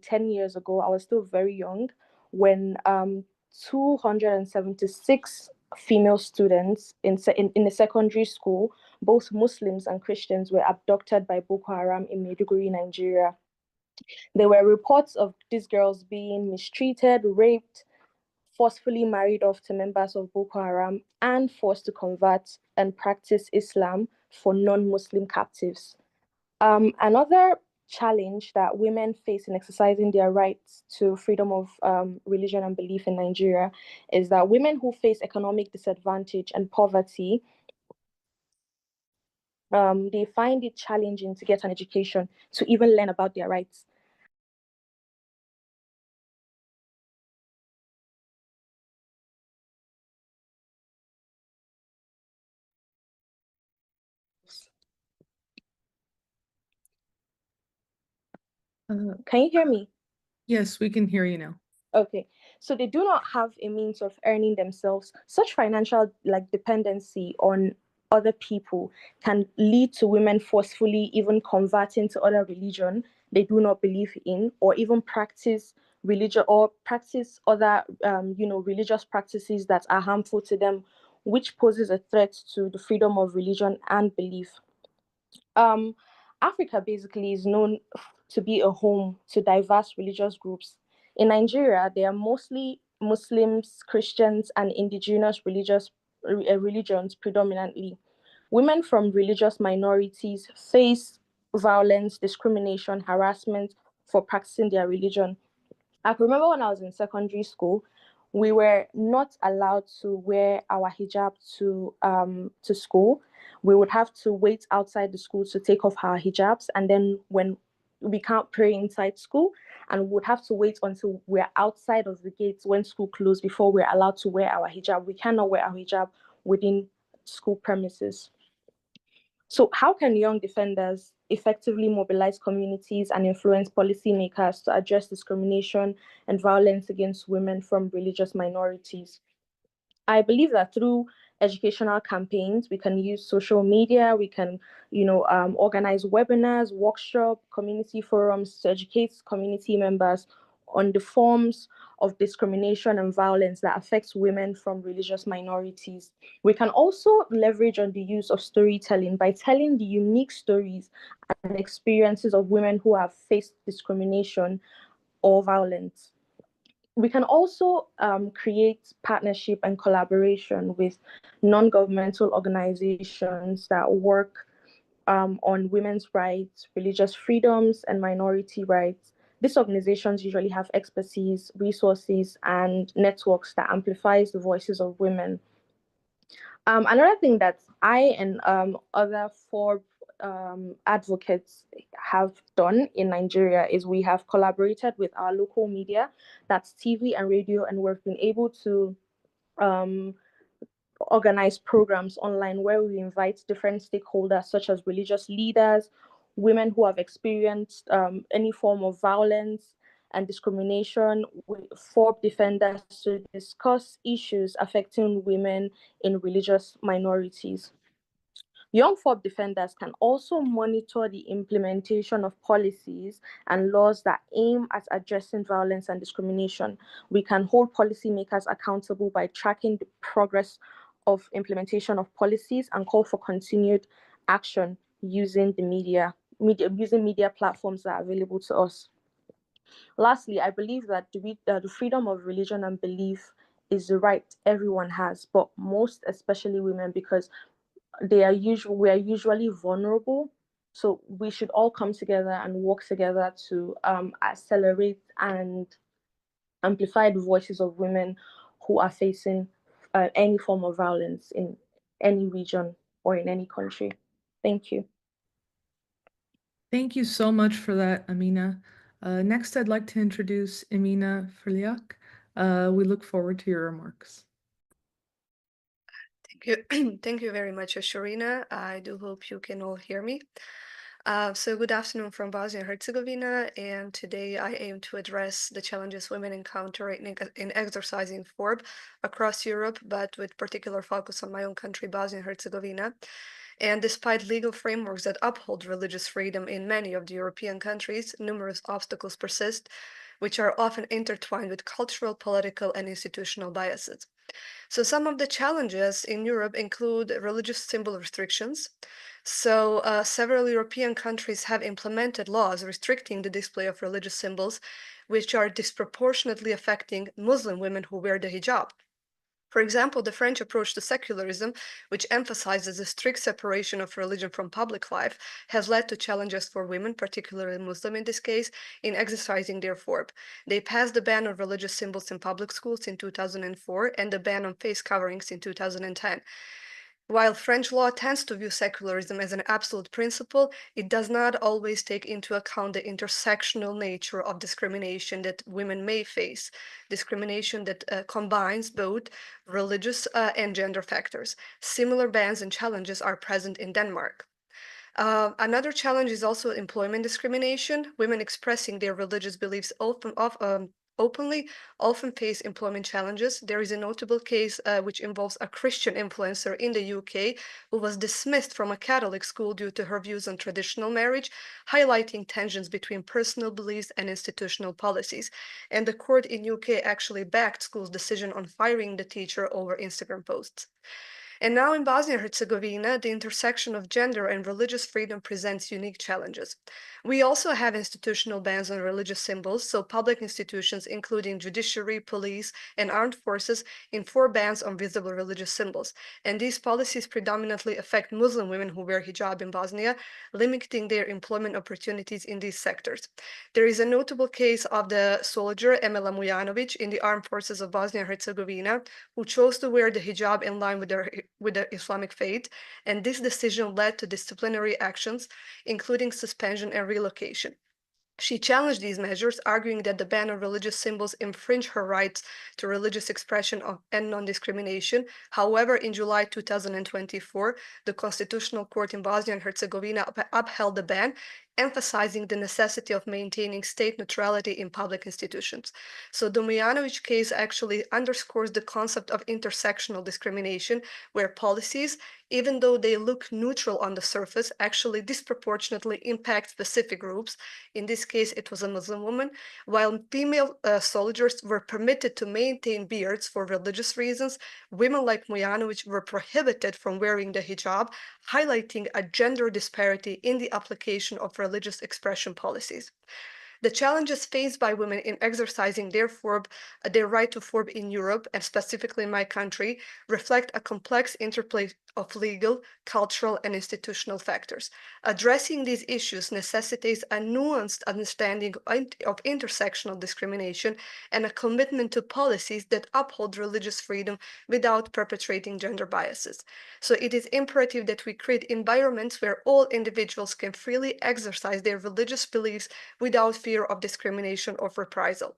10 years ago, I was still very young, when 276 female students in a secondary school, both Muslims and Christians, were abducted by Boko Haram in Maiduguri, Nigeria. There were reports of these girls being mistreated, raped, forcefully married off to members of Boko Haram, and forced to convert and practice Islam for non-Muslim captives. Another challenge that women face in exercising their rights to freedom of religion and belief in Nigeria is that women who face economic disadvantage and poverty, they find it challenging to get an education, to even learn about their rights. Can you hear me? Yes, we can hear you now. Okay, so they do not have a means of earning themselves. Such financial dependency on other people can lead to women forcefully even converting to other religion they do not believe in, or even practice religion or practice other religious practices that are harmful to them, which poses a threat to the freedom of religion and belief. Africa basically is known to be a home to diverse religious groups. In Nigeria, they are mostly Muslims, Christians, and indigenous religions predominantly. Women from religious minorities face violence, discrimination, harassment for practicing their religion. I can remember when I was in secondary school, we were not allowed to wear our hijab to school. We would have to wait outside the school to take off our hijabs, and then when we can't pray inside school, and we would have to wait until we're outside of the gates when school closed before we're allowed to wear our hijab. We cannot wear our hijab within school premises. So how can young defenders effectively mobilize communities and influence policymakers to address discrimination and violence against women from religious minorities? I believe that through educational campaigns, we can use social media, we can, organize webinars, workshops, community forums to educate community members on the forms of discrimination and violence that affects women from religious minorities. We can also leverage on the use of storytelling by telling the unique stories and experiences of women who have faced discrimination or violence. We can also create partnership and collaboration with non-governmental organizations that work on women's rights, religious freedoms, and minority rights. These organizations usually have expertise, resources, and networks that amplifies the voices of women. Another thing that I and other FoRB advocates have done in Nigeria is we have collaborated with our local media, that's TV and radio, and we've been able to organize programs online where we invite different stakeholders such as religious leaders, women who have experienced any form of violence and discrimination, with FoRB defenders to discuss issues affecting women in religious minorities. Young FoRB defenders can also monitor the implementation of policies and laws that aim at addressing violence and discrimination. We can hold policymakers accountable by tracking the progress of implementation of policies and call for continued action using the media platforms that are available to us. Lastly, I believe that the freedom of religion and belief is the right everyone has, but most especially women, because we are usually vulnerable. So we should all come together and work together to accelerate and amplify the voices of women who are facing any form of violence in any region or in any country. Thank you. Thank you so much for that, Amina. Next, I'd like to introduce Emina Frliak. We look forward to your remarks. Thank you very much, Ashurina. I do hope you can all hear me. So good afternoon from Bosnia and Herzegovina, and today I aim to address the challenges women encounter in exercising FoRB across Europe, but with particular focus on my own country, Bosnia and Herzegovina. And despite legal frameworks that uphold religious freedom in many of the European countries, numerous obstacles persist, which are often intertwined with cultural, political, and institutional biases. So some of the challenges in Europe include religious symbol restrictions. So several European countries have implemented laws restricting the display of religious symbols, which are disproportionately affecting Muslim women who wear the hijab. For example, the French approach to secularism, which emphasizes a strict separation of religion from public life, has led to challenges for women, particularly Muslim in this case, in exercising their FoRB. They passed the ban on religious symbols in public schools in 2004 and the ban on face coverings in 2010. While French law tends to view secularism as an absolute principle, it does not always take into account the intersectional nature of discrimination that women may face, discrimination that combines both religious and gender factors. Similar bans and challenges are present in Denmark. Another challenge is also employment discrimination. Women expressing their religious beliefs openly often face employment challenges. There is a notable case which involves a Christian influencer in the UK who was dismissed from a Catholic school due to her views on traditional marriage, highlighting tensions between personal beliefs and institutional policies. And the court in UK actually backed school's decision on firing the teacher over Instagram posts. And now in Bosnia and Herzegovina, the intersection of gender and religious freedom presents unique challenges. We also have institutional bans on religious symbols, so public institutions, including judiciary, police, and armed forces, enforce bans on visible religious symbols. And these policies predominantly affect Muslim women who wear hijab in Bosnia, limiting their employment opportunities in these sectors. There is a notable case of the soldier Emila Mujanovic in the armed forces of Bosnia and Herzegovina, who chose to wear the hijab in line with the Islamic faith, and this decision led to disciplinary actions, including suspension and relocation. She challenged these measures, arguing that the ban on religious symbols infringe her rights to religious expression and non-discrimination. However, in July 2024, the Constitutional Court in Bosnia and Herzegovina upheld the ban, emphasizing the necessity of maintaining state neutrality in public institutions. So the Mujanovic case actually underscores the concept of intersectional discrimination, where policies, even though they look neutral on the surface, actually disproportionately impact specific groups. In this case, it was a Muslim woman, while female soldiers were permitted to maintain beards for religious reasons. Women like Mujanovic were prohibited from wearing the hijab, highlighting a gender disparity in the application of religious expression policies. The challenges faced by women in exercising their right to FoRB in Europe, and specifically in my country, reflect a complex interplay of legal, cultural, and institutional factors. Addressing these issues necessitates a nuanced understanding of intersectional discrimination and a commitment to policies that uphold religious freedom without perpetrating gender biases. So it is imperative that we create environments where all individuals can freely exercise their religious beliefs without fear of discrimination or reprisal.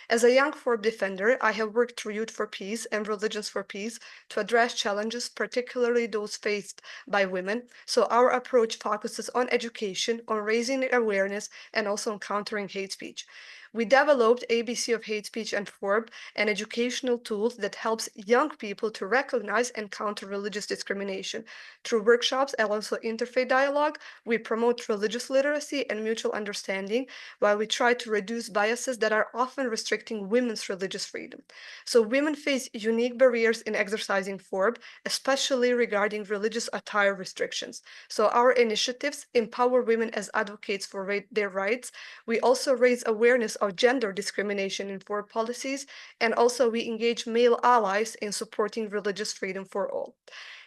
As a young FoRB defender, I have worked through Youth for Peace and Religions for Peace to address challenges, particularly those faced by women. So our approach focuses on education, on raising awareness, and also on countering hate speech. We developed ABC of Hate Speech and FoRB, an educational tool that helps young people to recognize and counter religious discrimination. Through workshops and also interfaith dialogue, we promote religious literacy and mutual understanding, while we try to reduce biases that are often restricting women's religious freedom. So women face unique barriers in exercising FoRB, especially regarding religious attire restrictions. So our initiatives empower women as advocates for their rights. We also raise awareness of gender discrimination in FoRB policies, and also we engage male allies in supporting religious freedom for all.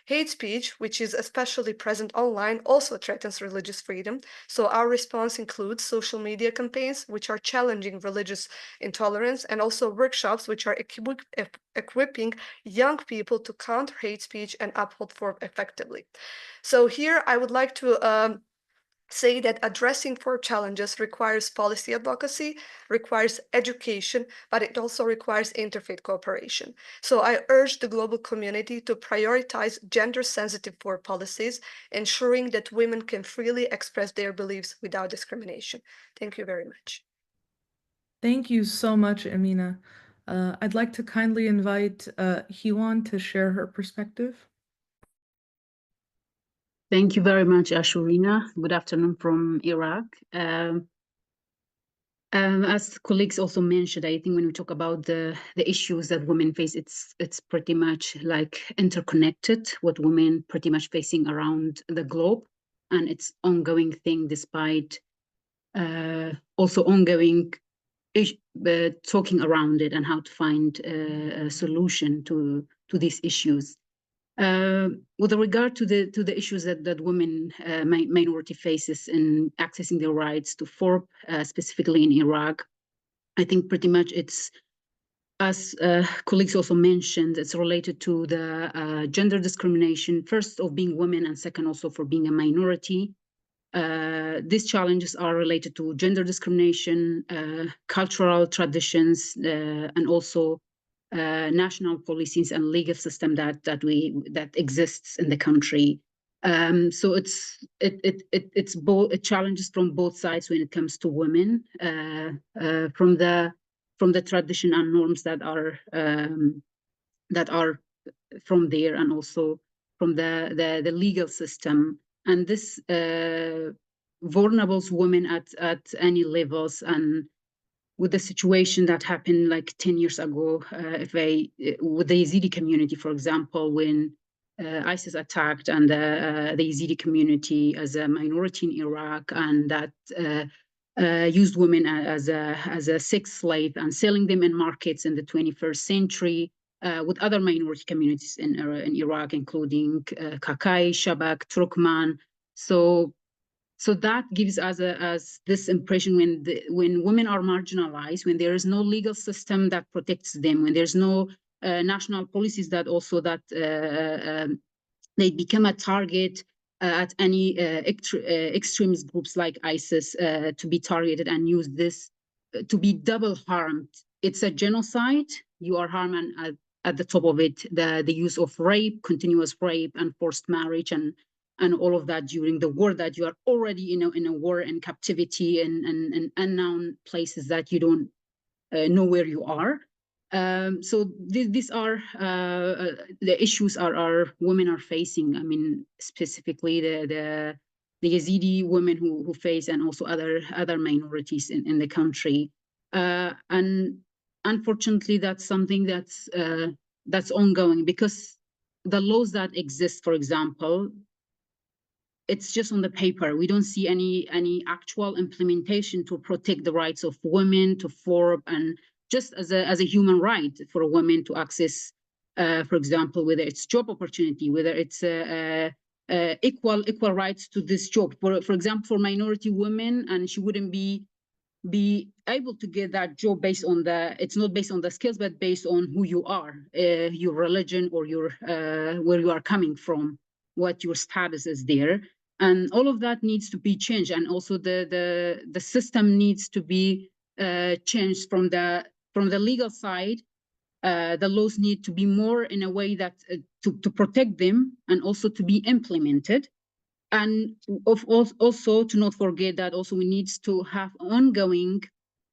Hate speech, which is especially present online, also threatens religious freedom. So our response includes social media campaigns, which are challenging religious intolerance, and also workshops, which are equipping young people to counter hate speech and uphold FoRB effectively. So here I would like to say that addressing FoRB challenges requires policy advocacy, requires education, but it also requires interfaith cooperation. So I urge the global community to prioritize gender-sensitive FoRB policies, ensuring that women can freely express their beliefs without discrimination. Thank you very much. Thank you so much, Amina. I'd like to kindly invite Hiwan to share her perspective. Thank you very much, Ashurina. Good afternoon from Iraq. As colleagues also mentioned, I think when we talk about the issues that women face, it's pretty much like interconnected, what women pretty much facing around the globe, and it's ongoing thing despite also ongoing talking around it and how to find a solution to these issues. With regard to the issues that women minority faces in accessing their rights to FoRB, specifically in Iraq, I think pretty much it's, as colleagues also mentioned, it's related to the gender discrimination, first of being women, and second also for being a minority. These challenges are related to gender discrimination, cultural traditions, and also national policies and legal system that exists in the country. So it's both challenges from both sides when it comes to women, from the tradition and norms that are from there, and also from the legal system. And this vulnerables women at any levels. And with the situation that happened like 10 years ago, with the Yazidi community, for example, when ISIS attacked and the Yazidi community as a minority in Iraq, and that used women as a sex slave and selling them in markets in the 21st century, with other minority communities in Iraq, including Kakai, Shabak, Turkmen. So that gives us as this impression when women are marginalized, when there is no legal system that protects them, when there's no national policies that also they become a target at any extremist groups like ISIS to be targeted and use this to be double harmed. It's a genocide. You are harmed, and at the top of it, the use of rape, continuous rape, and forced marriage, and and all of that during the war, that you are already in a war and captivity and unknown places that you don't know where you are. So these are the issues our women are facing. I mean, specifically the Yazidi women who face, and also other minorities in the country. And unfortunately, that's something that's ongoing, because the laws that exist, for example, it's just on the paper. We don't see any actual implementation to protect the rights of women, to FoRB, and just as a human right for a woman to access, for example, whether it's job opportunity, whether it's equal rights to this job. For example, for minority women, and she wouldn't be able to get that job based on it's not based on the skills, but based on who you are, your religion, or your where you are coming from, what your status is there. And all of that needs to be changed. And also the system needs to be changed from the legal side. The laws need to be more in a way that to protect them, and also to be implemented. And also to not forget that also we need to have ongoing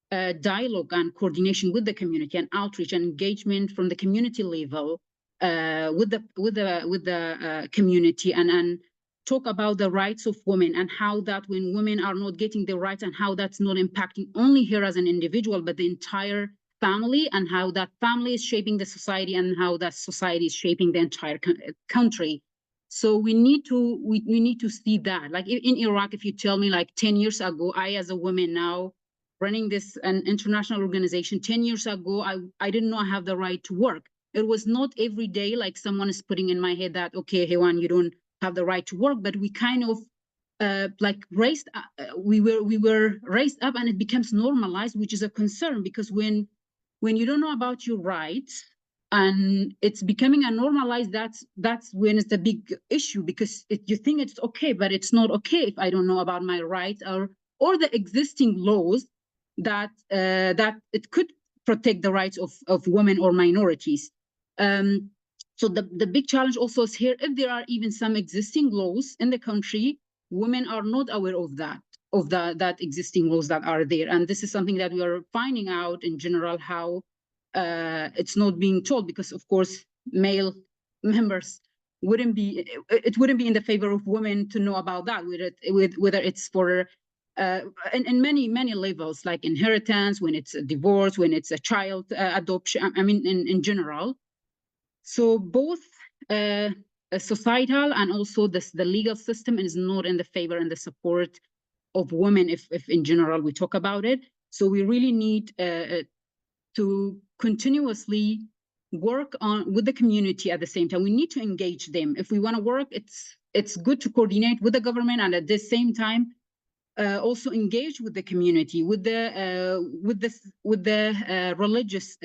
dialogue and coordination with the community, and outreach and engagement from the community level with the community, and talk about the rights of women, and how that when women are not getting the rights, and how that's not impacting only her as an individual, but the entire family, and how that family is shaping the society, and how that society is shaping the entire country. So we need to see that. Like in Iraq, if you tell me like 10 years ago, I as a woman now running an international organization, 10 years ago, I didn't know I have the right to work. It was not every day like someone is putting in my head that, okay, Hewan, you don't have the right to work, but we kind of like we were raised up, and it becomes normalized, which is a concern, because when you don't know about your rights, and it's becoming a normalized, that's when it's a big issue, because you think it's okay, but it's not okay if I don't know about my rights, or the existing laws that it could protect the rights of women or minorities. So the big challenge also is here, if there are even some existing laws in the country, women are not aware of that existing laws that are there. And this is something that we are finding out in general, how it's not being told, because of course male members wouldn't be in the favor of women to know about that, whether it's for in many levels, like inheritance, when it's a divorce, when it's a child adoption, I mean in general. So both societal and also the legal system is not in the favor and the support of women, if in general we talk about it. So we really need to continuously work with the community at the same time. We need to engage them. If we want to work, it's good to coordinate with the government, and at the same time also engage with the community, with the religious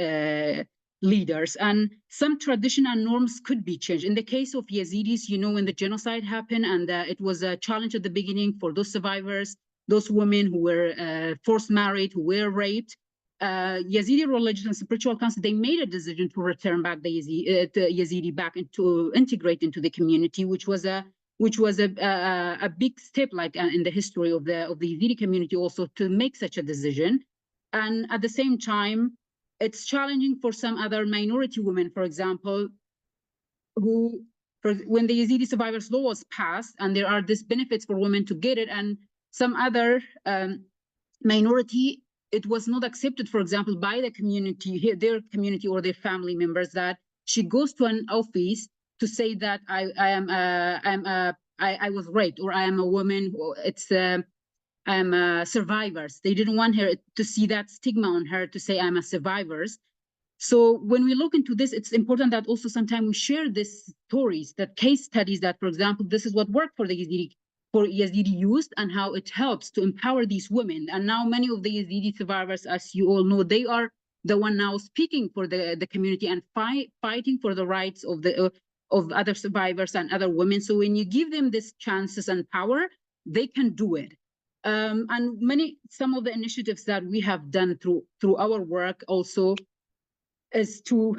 leaders. And some tradition and norms could be changed. In the case of Yazidis, when the genocide happened, and it was a challenge at the beginning for those survivors, those women who were forced married, who were raped, Yazidi Religious and Spiritual Council, they made a decision to return back the Yazidi back and to integrate into the community, which was a big step, like in the history of the Yazidi community, also to make such a decision. And at the same time, it's challenging for some other minority women, for example, who, when the Yazidi survivors law was passed, and there are these benefits for women to get it, and some other minority, it was not accepted, for example, by the community, their community or their family members, that she goes to an office to say that I was raped, or I am a woman, or I'm a survivor. They didn't want her to see that stigma on her to say I'm a survivor. So when we look into this, it's important that also sometimes we share these stories, that case studies, that, for example, this is what worked for the Yazidi youth, and how it helps to empower these women. And now many of the Yazidi survivors, as you all know, they are the one now speaking for the community and fighting for the rights of other survivors and other women. So when you give them these chances and power, they can do it. And some of the initiatives that we have done through our work also is to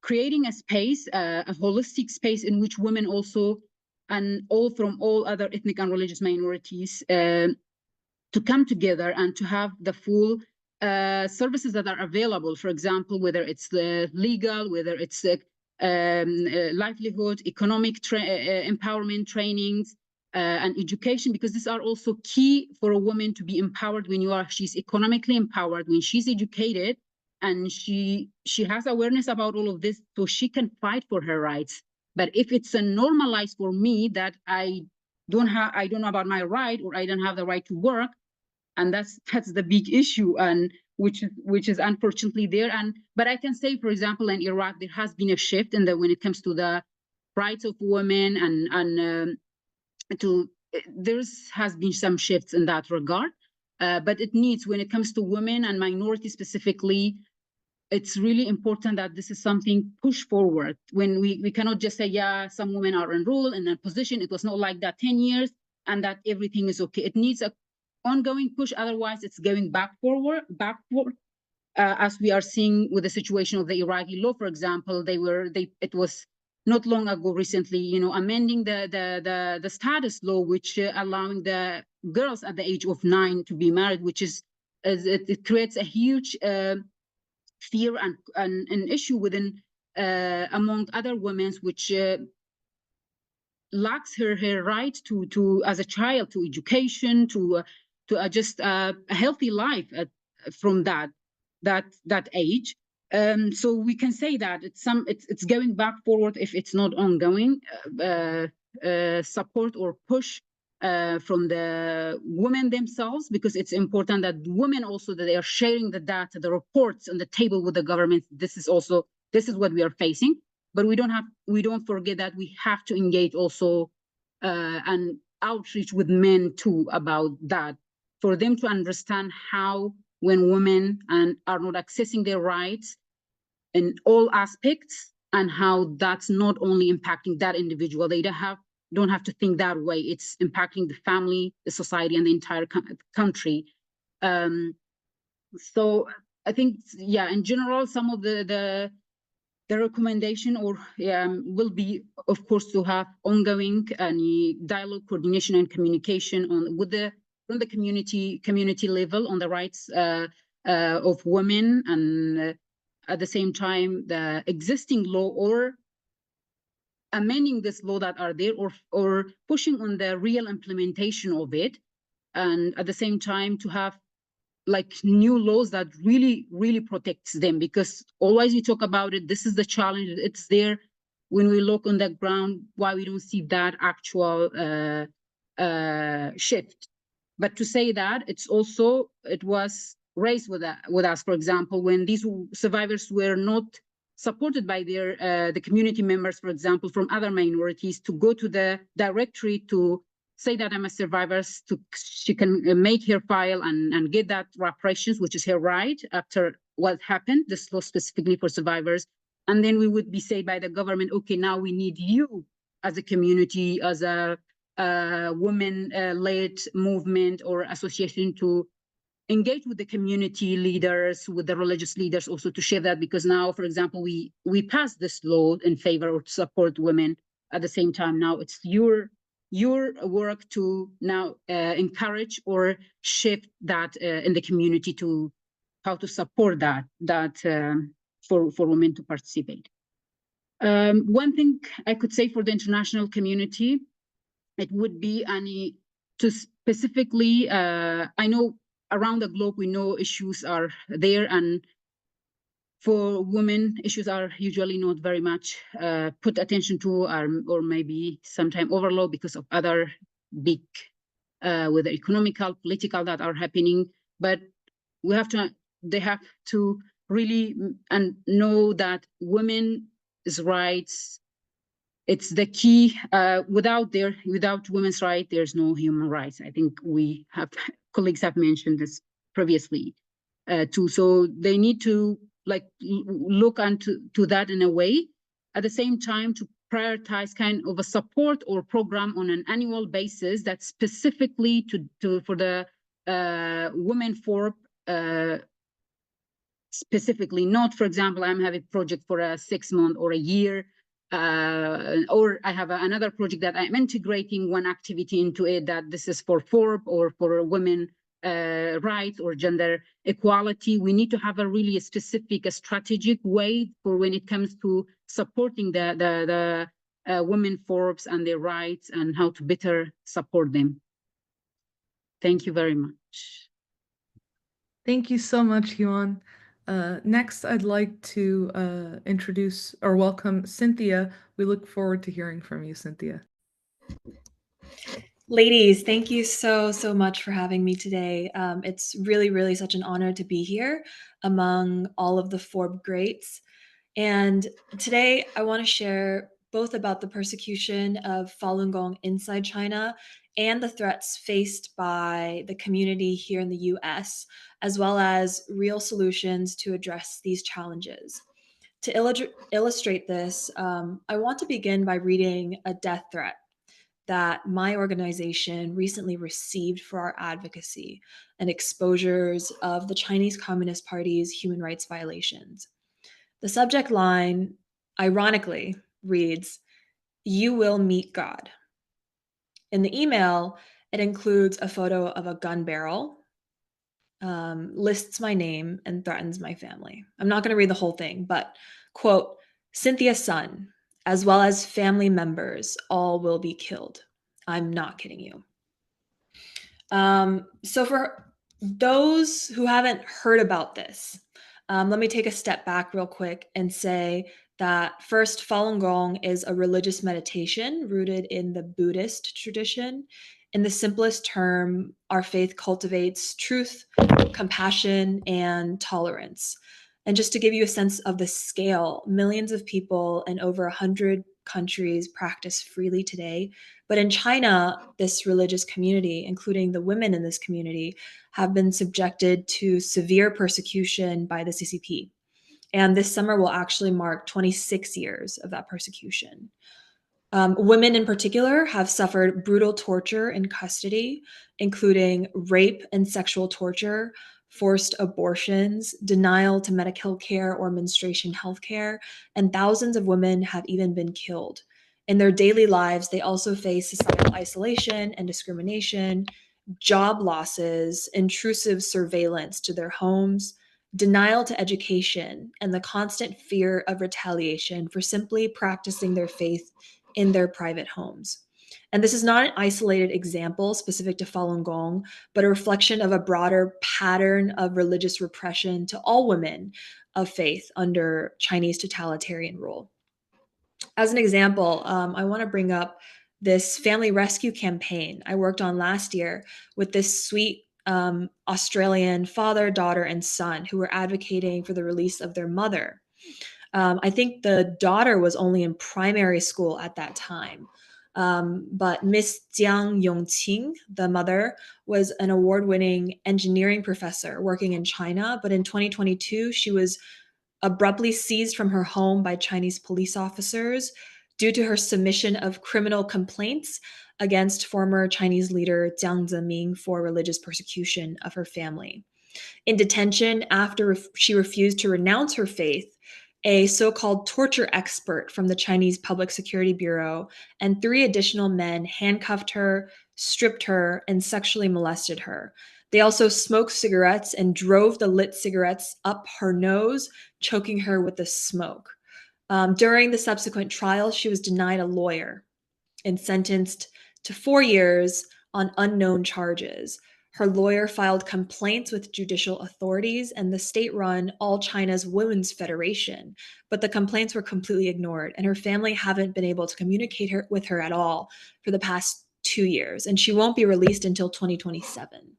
creating a space, a holistic space in which women also and all from all other ethnic and religious minorities to come together and to have the full services that are available. For example, whether it's legal, whether it's livelihood, economic empowerment trainings, and education, because these are also key for a woman to be empowered when she's economically empowered, when she's educated, and she has awareness about all of this, so she can fight for her rights. But if it's normalized for me that I don't know about my right, or I don't have the right to work, and that's the big issue, and which is unfortunately there. But I can say, for example, in Iraq, there has been a shift when it comes to the rights of women, and there has been some shifts in that regard. But it needs, when it comes to women and minorities specifically, it's really important that this is something pushed forward. When we cannot just say, yeah, some women are enrolled in a position, it was not like that 10 years, and that everything is okay. It needs an ongoing push, otherwise it's going backward, as we are seeing with the situation of the Iraqi law, for example. It was not long ago, recently, amending the status law, which allowing the girls at the age of 9 to be married, which is it creates a huge fear and an issue within among other women, which lacks her right to as a child to education, to just a healthy life from that age. So we can say that it's going back forward if it's not ongoing support or push from the women themselves, because it's important that women also, that they are sharing the data, the reports on the table with the government. This is what we are facing. But we don't forget that we have to engage also and outreach with men too about that, for them to understand how, when women are not accessing their rights in all aspects, and how that's not only impacting that individual. They don't have to think that way. It's impacting the family, the society, and the entire country. So I think, yeah, in general, some of the recommendation will be, of course, to have ongoing dialogue, coordination, and communication from the community level on the rights of women, and at the same time the existing law, or amending this law that are there, or pushing on the real implementation of it, and at the same time to have like new laws that really protects them. Because always we talk about it, this is the challenge, it's there. When we look on the ground, why we don't see that actual shift. But to say that, it was raised with us, for example, when these survivors were not supported by the community members, for example, from other minorities, to go to the directory to say that I'm a survivor, she can make her file and get that reparations, which is her right after what happened, this law specifically for survivors. And then we would be said by the government, okay, now we need you as a community, as a women-led movement or association, to engage with the community leaders, with the religious leaders also, to share that. Because now, for example, we passed this law in favor or to support women. At the same time, now it's your work to now encourage or shift that in the community, to how to support that for women to participate. One thing I could say for the international community, it would be to specifically, I know around the globe, we know issues are there, and for women, issues are usually not very much put attention to, or maybe sometimes overlooked because of other big, whether economical, political, that are happening. But they have to really know that women's rights, it's the key. Without women's rights, there's no human rights. I think colleagues have mentioned this previously too. So they need to look into that in a way. At the same time, to prioritize kind of a support or program on an annual basis that's specifically for the women FoRB, specifically, not, for example, I'm having a project for a 6 month or a year. or I have another project that I'm integrating one activity into it, that this is for FoRB or for women rights or gender equality. We need to have a really specific, a strategic way for when it comes to supporting the women FoRBs and their rights and how to better support them. Thank you very much. Thank you so much, Yuan. Next, I'd like to introduce or welcome Cynthia. We look forward to hearing from you, Cynthia. Ladies, thank you so much for having me today. It's really such an honor to be here among all of the FoRB greats. And today I want to share both about the persecution of Falun Gong inside China and the threats faced by the community here in the US, as well as real solutions to address these challenges. To illustrate this, I want to begin by reading a death threat that my organization recently received for our advocacy and exposures of the Chinese Communist Party's human rights violations. The subject line, ironically, reads, "You will meet God." In the email, it includes a photo of a gun barrel, lists my name, and threatens my family. I'm not going to read the whole thing, but, quote, "Cynthia's son, as well as family members, all will be killed. I'm not kidding you." So for those who haven't heard about this, let me take a step back real quick and say that first, Falun Gong is a religious meditation rooted in the Buddhist tradition. In the simplest term, our faith cultivates truth, compassion, and tolerance. And just to give you a sense of the scale, millions of people in over 100 countries practice freely today. But in China, this religious community, including the women in this community, have been subjected to severe persecution by the CCP. And this summer will actually mark 26 years of that persecution. Women in particular have suffered brutal torture in custody, including rape and sexual torture, forced abortions, denial to medical care or menstruation health care, and thousands of women have even been killed. In their daily lives, they also face societal isolation and discrimination, job losses, intrusive surveillance to their homes, denial to education, and the constant fear of retaliation for simply practicing their faith in their private homes. And this is not an isolated example specific to Falun Gong, but a reflection of a broader pattern of religious repression to all women of faith under Chinese totalitarian rule. As an example, I want to bring up this family rescue campaign I worked on last year with this sweet Australian father, daughter, and son who were advocating for the release of their mother. I think the daughter was only in primary school at that time. But Miss Jiang Yongqing, the mother, was an award-winning engineering professor working in China. But in 2022, she was abruptly seized from her home by Chinese police officers due to her submission of criminal complaints against former Chinese leader Jiang Zemin for religious persecution of her family. In detention, after she refused to renounce her faith, a so-called torture expert from the Chinese Public Security Bureau and 3 additional men handcuffed her, stripped her, and sexually molested her. They also smoked cigarettes and drove the lit cigarettes up her nose, choking her with the smoke. During the subsequent trial, she was denied a lawyer and sentenced to 4 years on unknown charges. Her lawyer filed complaints with judicial authorities and the state-run All China's Women's Federation, but the complaints were completely ignored, and her family haven't been able to communicate with her at all for the past 2 years, and she won't be released until 2027.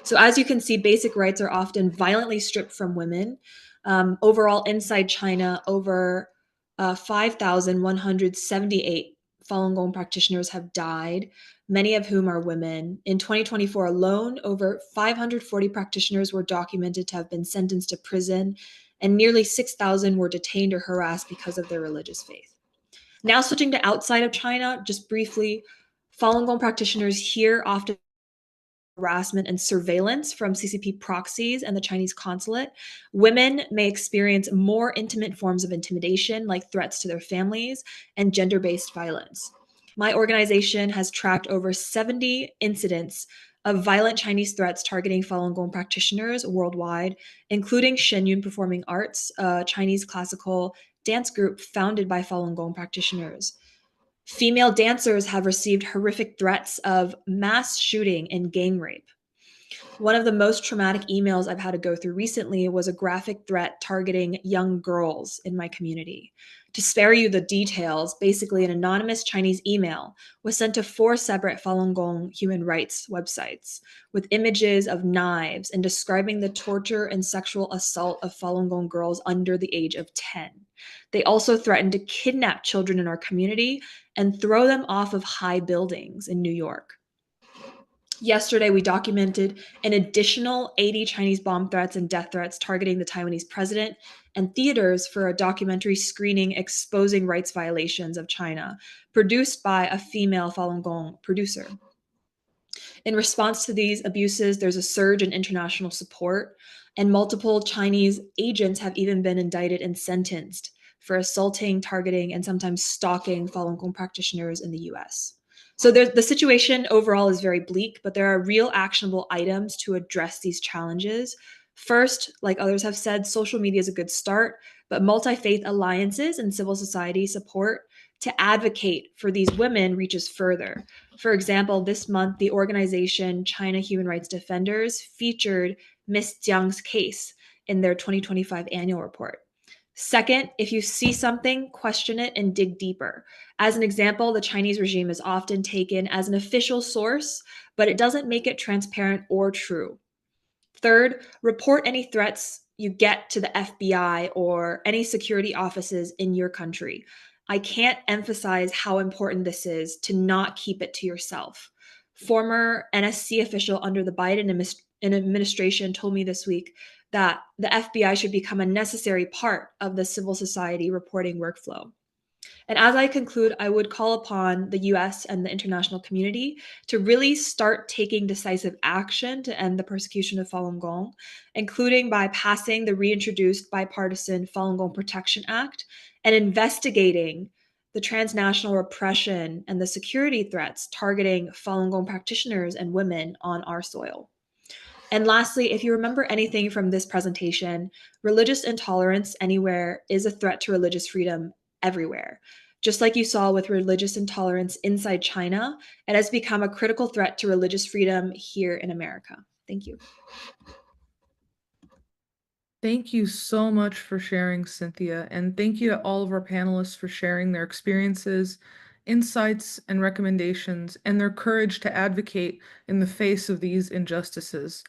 So as you can see, basic rights are often violently stripped from women. Overall, inside China, over 5,178 Falun Gong practitioners have died, many of whom are women. In 2024 alone, over 540 practitioners were documented to have been sentenced to prison, and nearly 6,000 were detained or harassed because of their religious faith. Now switching to outside of China, just briefly, Falun Gong practitioners here often harassment and surveillance from CCP proxies and the Chinese consulate, women may experience more intimate forms of intimidation, like threats to their families and gender-based violence. My organization has tracked over 70 incidents of violent Chinese threats targeting Falun Gong practitioners worldwide, including Shenyun Performing Arts, a Chinese classical dance group founded by Falun Gong practitioners. Female dancers have received horrific threats of mass shooting and gang rape. One of the most traumatic emails I've had to go through recently was a graphic threat targeting young girls in my community. To spare you the details, basically an anonymous Chinese email was sent to 4 separate Falun Gong human rights websites with images of knives and describing the torture and sexual assault of Falun Gong girls under the age of 10. They also threatened to kidnap children in our community and throw them off of high buildings in New York. Yesterday, we documented an additional 80 Chinese bomb threats and death threats targeting the Taiwanese president and theaters for a documentary screening exposing rights violations of China, produced by a female Falun Gong producer. In response to these abuses, there's a surge in international support, and multiple Chinese agents have even been indicted and sentenced for assaulting, targeting, and sometimes stalking Falun Gong practitioners in the US. So the situation overall is very bleak, but there are real actionable items to address these challenges. First, like others have said, social media is a good start, but multi-faith alliances and civil society support to advocate for these women reaches further. For example, this month, the organization China Human Rights Defenders featured Ms. Jiang's case in their 2025 annual report. Second, if you see something, question it and dig deeper. As an example, the Chinese regime is often taken as an official source, but it doesn't make it transparent or true. Third, report any threats you get to the FBI or any security offices in your country. I can't emphasize how important this is to not keep it to yourself. Former NSC official under the Biden administration told me this week that the FBI should become a necessary part of the civil society reporting workflow. And as I conclude, I would call upon the US and the international community to really start taking decisive action to end the persecution of Falun Gong, including by passing the reintroduced bipartisan Falun Gong Protection Act and investigating the transnational repression and the security threats targeting Falun Gong practitioners and women on our soil. And lastly, if you remember anything from this presentation, religious intolerance anywhere is a threat to religious freedom everywhere. Just like you saw with religious intolerance inside China, it has become a critical threat to religious freedom here in America. Thank you. Thank you so much for sharing, Cynthia, and thank you to all of our panelists for sharing their experiences, insights, and recommendations, and their courage to advocate in the face of these injustices.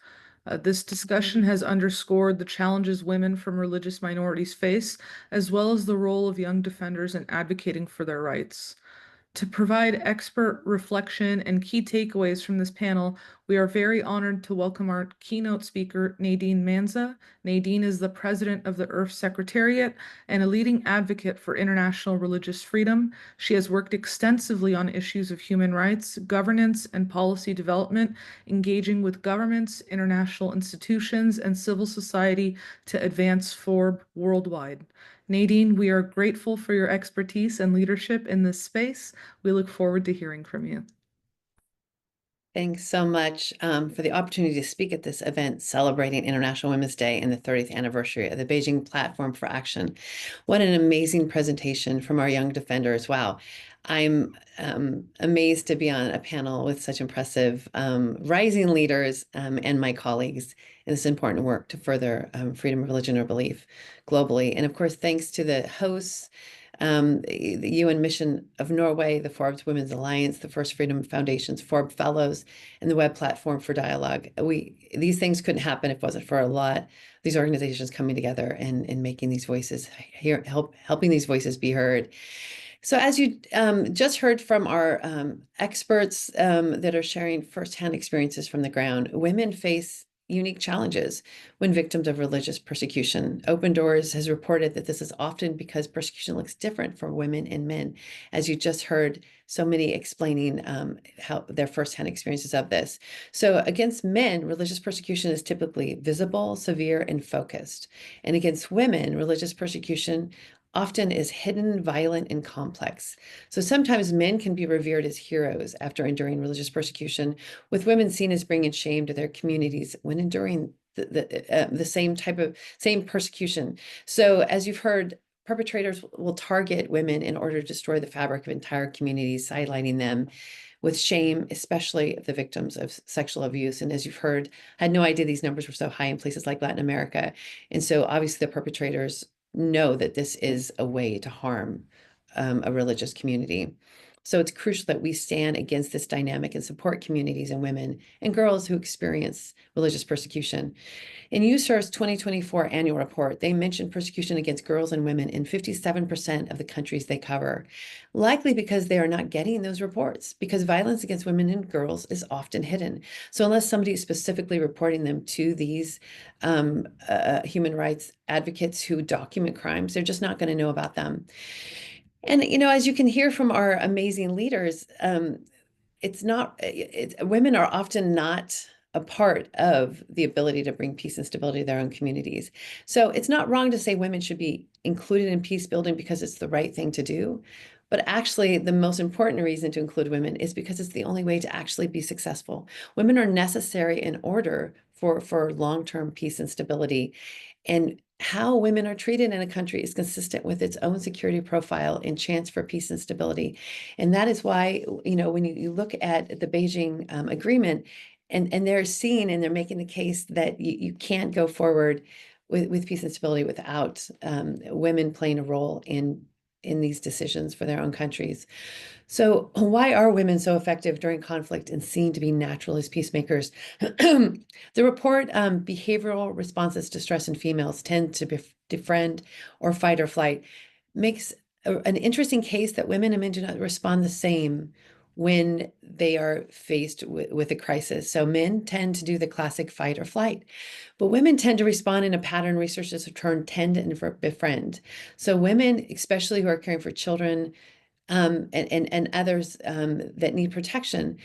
This discussion has underscored the challenges women from religious minorities face, as well as the role of young defenders in advocating for their rights. To provide expert reflection and key takeaways from this panel, we are very honored to welcome our keynote speaker, Nadine Manza. Nadine is the president of the IRF Secretariat and a leading advocate for international religious freedom. She has worked extensively on issues of human rights, governance, and policy development, engaging with governments, international institutions, and civil society to advance FoRB worldwide. Nadine, we are grateful for your expertise and leadership in this space. We look forward to hearing from you. Thanks so much for the opportunity to speak at this event celebrating International Women's Day and the 30th anniversary of the Beijing Platform for Action. What an amazing presentation from our young defenders. Wow. I'm amazed to be on a panel with such impressive rising leaders and my colleagues in this important work to further freedom of religion or belief globally. And of course, thanks to the hosts, the UN Mission of Norway, the FoRB Women's Alliance, the First Freedom Foundation's FoRB Fellows, and the Web Platform for Dialogue. These things couldn't happen if it wasn't for a lot these organizations coming together and making these voices helping these voices be heard. So as you just heard from our experts that are sharing firsthand experiences from the ground, women face unique challenges when victims of religious persecution. Open Doors has reported that this is often because persecution looks different for women and men. As you just heard, so many explaining how their firsthand experiences of this. So against men, religious persecution is typically visible, severe, and focused. And against women, religious persecution often is hidden, violent, and complex. So sometimes men can be revered as heroes after enduring religious persecution, with women seen as bringing shame to their communities when enduring the same persecution. So as you've heard, perpetrators will target women in order to destroy the fabric of entire communities, sidelining them with shame, especially the victims of sexual abuse. And as you've heard, I had no idea these numbers were so high in places like Latin America. And so obviously the perpetrators know that this is a way to harm a religious community. So it's crucial that we stand against this dynamic and support communities and women and girls who experience religious persecution. In USER's 2024 annual report, they mentioned persecution against girls and women in 57% of the countries they cover, likely because they are not getting those reports, because violence against women and girls is often hidden. So unless somebody is specifically reporting them to these human rights advocates who document crimes, they're just not going to know about them. And, as you can hear from our amazing leaders, women are often not a part of the ability to bring peace and stability to their own communities. So it's not wrong to say women should be included in peace building because it's the right thing to do. But actually, the most important reason to include women is because it's the only way to actually be successful. Women are necessary in order for long-term peace and stability. And how women are treated in a country is consistent with its own security profile and chance for peace and stability. And that is why, when you look at the Beijing Agreement, and they're seeing and they're making the case that you can't go forward with peace and stability without women playing a role in these decisions for their own countries. So why are women so effective during conflict and seen to be natural as peacemakers? The report, behavioral responses to stress in females tend to befriend or fight or flight, makes an interesting case that women and men do not respond the same when they are faced with a crisis. So men tend to do the classic fight or flight, but women tend to respond in a pattern researchers have termed tend and befriend. So women, especially who are caring for children, and others that need protection,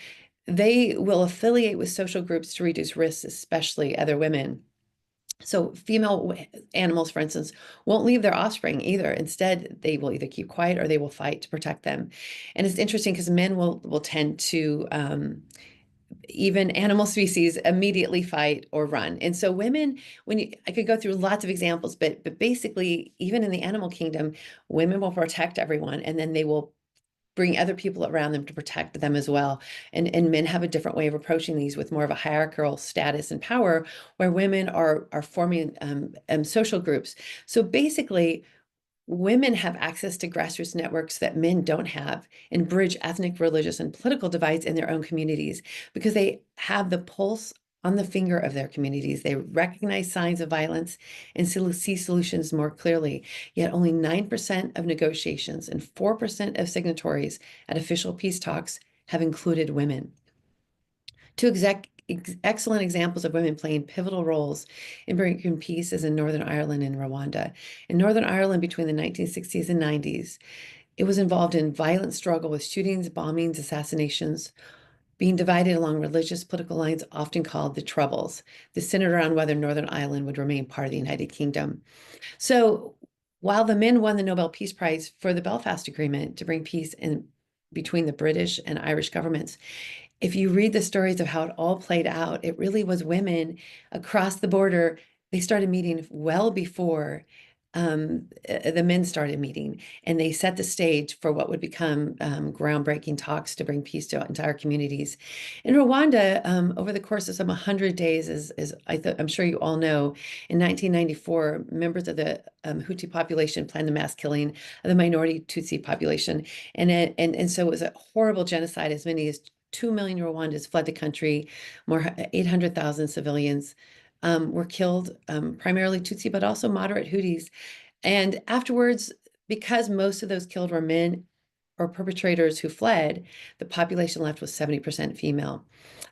they will affiliate with social groups to reduce risks, especially other women. So female animals, for instance, won't leave their offspring either. Instead, they will either keep quiet or they will fight to protect them. And it's interesting because men will tend to even animal species immediately fight or run. And so women, I could go through lots of examples, but basically, even in the animal kingdom, women will protect everyone, and then they will bring other people around them to protect them as well. And men have a different way of approaching these with more of a hierarchical status and power, where women are forming social groups. So basically, women have access to grassroots networks that men don't have and bridge ethnic, religious, and political divides in their own communities because they have the pulse on the finger of their communities. They recognize signs of violence and see solutions more clearly. Yet only 9% of negotiations and 4% of signatories at official peace talks have included women. Two excellent examples of women playing pivotal roles in bringing peace is in Northern Ireland and Rwanda. In Northern Ireland between the 1960s and 90s, it was involved in violent struggle with shootings, bombings, assassinations, being divided along religious political lines, often called the Troubles. This centered around whether Northern Ireland would remain part of the United Kingdom. So while the men won the Nobel Peace Prize for the Belfast Agreement to bring peace between the British and Irish governments, if you read the stories of how it all played out, it really was women across the border. They started meeting well before the men started meeting, and they set the stage for what would become groundbreaking talks to bring peace to entire communities. In Rwanda, over the course of some 100 days, as I'm sure you all know, in 1994, members of the Hutu population planned the mass killing of the minority Tutsi population. And so it was a horrible genocide. As many as 2 million Rwandans fled the country. More 800,000 civilians were killed, primarily Tutsi, but also moderate Hutus. And afterwards, because most of those killed were men, or perpetrators who fled, the population left was 70% female.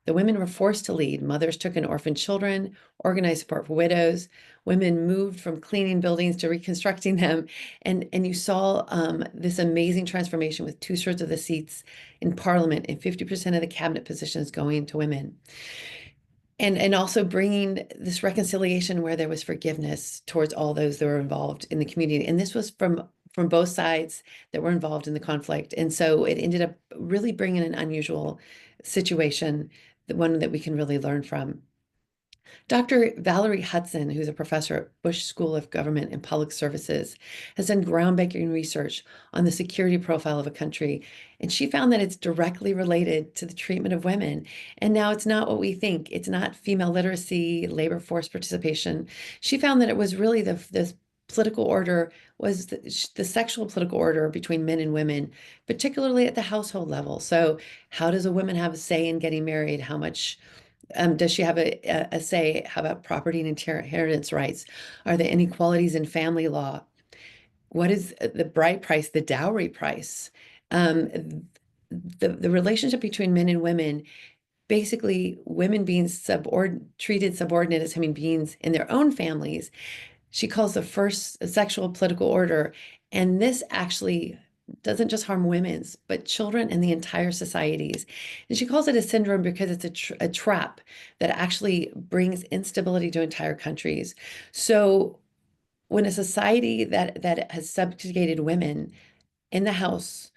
The women were forced to lead. Mothers took in orphan children, organized support for widows. Women moved from cleaning buildings to reconstructing them. And you saw this amazing transformation with 2/3 of the seats in parliament and 50% of the cabinet positions going to women. And also bringing this reconciliation where there was forgiveness towards all those that were involved in the community. And this was from both sides that were involved in the conflict. And so it ended up really bringing an unusual situation, one that we can really learn from. Dr. Valerie Hudson, who's a professor at Bush School of Government and Public Services, has done groundbreaking research on the security profile of a country, and she found that it's directly related to the treatment of women. And now it's not what we think. It's not female literacy, labor force participation. She found that it was really the political order was the sexual political order between men and women, particularly at the household level. So how does a woman have a say in getting married? How much does she have a say? How about property and inheritance rights? Are there inequalities in family law? What is the bride price, the dowry price? The relationship between men and women, basically women being treated subordinate as human beings in their own families. She calls the first sexual political order. And this actually doesn't just harm women's, but children and the entire societies. And she calls it a syndrome because it's a trap that actually brings instability to entire countries. So when a society that has subjugated women in the house,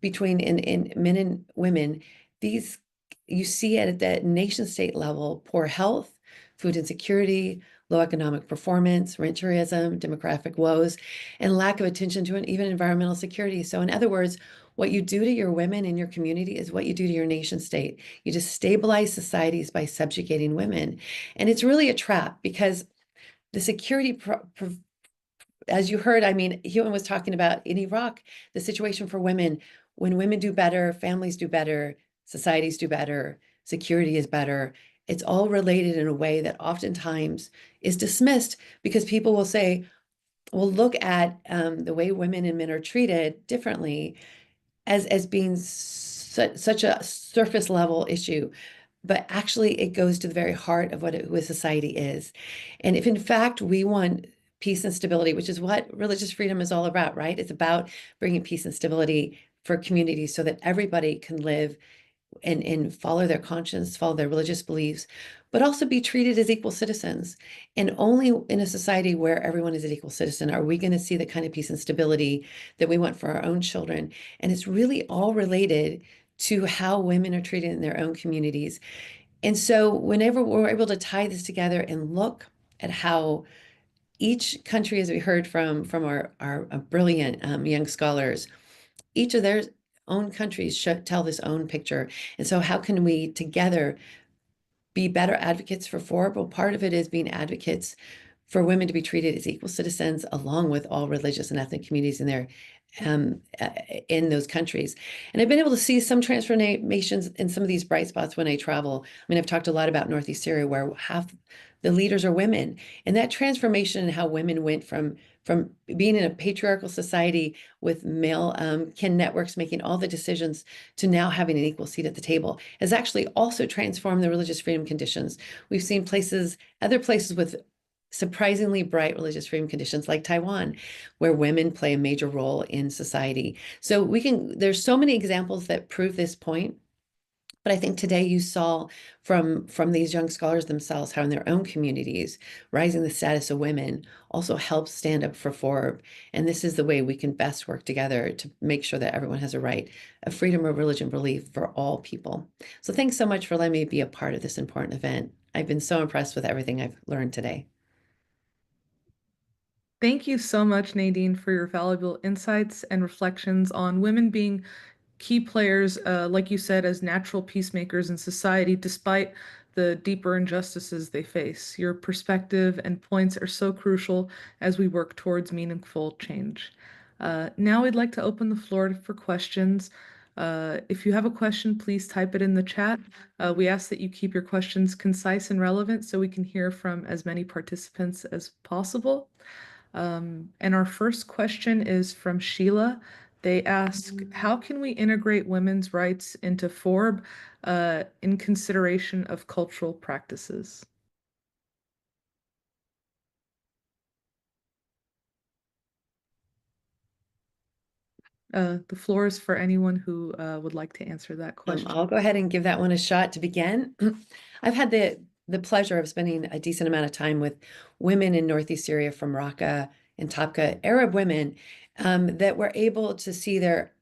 between in men and women, these you see it at the nation state level: poor health, food insecurity, low economic performance, rentierism, demographic woes, and lack of attention to even environmental security. So in other words, what you do to your women in your community is what you do to your nation state. You just stabilize societies by subjugating women. And it's really a trap because the security as you heard, I mean, Hewan was talking about in Iraq, the situation for women. When women do better, families do better, societies do better, security is better. It's all related in a way that oftentimes is dismissed because people will say, well, look at the way women and men are treated differently as being such a surface level issue. But actually, it goes to the very heart of what a society is. And if in fact we want peace and stability, which is what religious freedom is all about, right? It's about bringing peace and stability for communities so that everybody can live and follow their conscience, follow their religious beliefs, but also be treated as equal citizens. And only in a society where everyone is an equal citizen are we going to see the kind of peace and stability that we want for our own children. And it's really all related to how women are treated in their own communities. And so whenever we're able to tie this together and look at how each country, as we heard from our brilliant young scholars, each of their own countries should tell this own picture. And so how can we together be better advocates for FoRB? Well, part of it is being advocates for women to be treated as equal citizens along with all religious and ethnic communities in their in those countries. And I've been able to see some transformations in some of these bright spots when I travel. I mean, I've talked a lot about Northeast Syria, where half the leaders are women, and that transformation in how women went from being in a patriarchal society with male kin networks making all the decisions to now having an equal seat at the table has actually also transformed the religious freedom conditions. We've seen other places with surprisingly bright religious freedom conditions like Taiwan, where women play a major role in society. So there's so many examples that prove this point. But I think today you saw from these young scholars themselves how in their own communities, rising the status of women also helps stand up for FoRB. And this is the way we can best work together to make sure that everyone has a right of freedom of religion belief for all people. So thanks so much for letting me be a part of this important event. I've been so impressed with everything I've learned today. Thank you so much, Nadine, for your valuable insights and reflections on women being key players, like you said, as natural peacemakers in society, despite the deeper injustices they face. Your perspective and points are so crucial as we work towards meaningful change. Now we'd like to open the floor for questions. If you have a question, please type it in the chat. We ask that you keep your questions concise and relevant so we can hear from as many participants as possible. And our first question is from Sheila. They ask, how can we integrate women's rights into FoRB in consideration of cultural practices? The floor is for anyone who would like to answer that question. I'll go ahead and give that one a shot to begin. I've had the pleasure of spending a decent amount of time with women in Northeast Syria from Raqqa and Tabqa, Arab women that were able to see their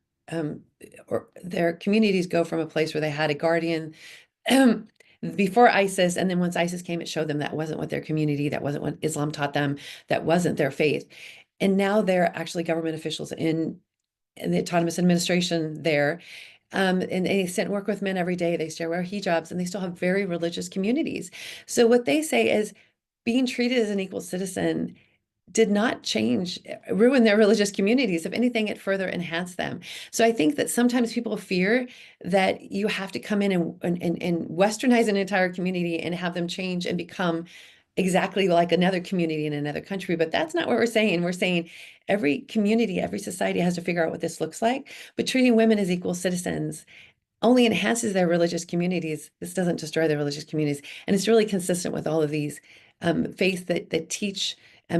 communities go from a place where they had a guardian before ISIS, and then once ISIS came, it showed them that wasn't what their community, that wasn't what Islam taught them, that wasn't their faith. And now they're actually government officials in the autonomous administration there. And they sit and work with men every day. They still wear hijabs, and they still have very religious communities. So what they say is being treated as an equal citizen did not ruin their religious communities. If anything, it further enhanced them. So I think that sometimes people fear that you have to come in and westernize an entire community and have them change and become exactly like another community in another country. But that's not what we're saying. We're saying every community, every society has to figure out what this looks like. But treating women as equal citizens only enhances their religious communities. This doesn't destroy their religious communities. And it's really consistent with all of these faiths that teach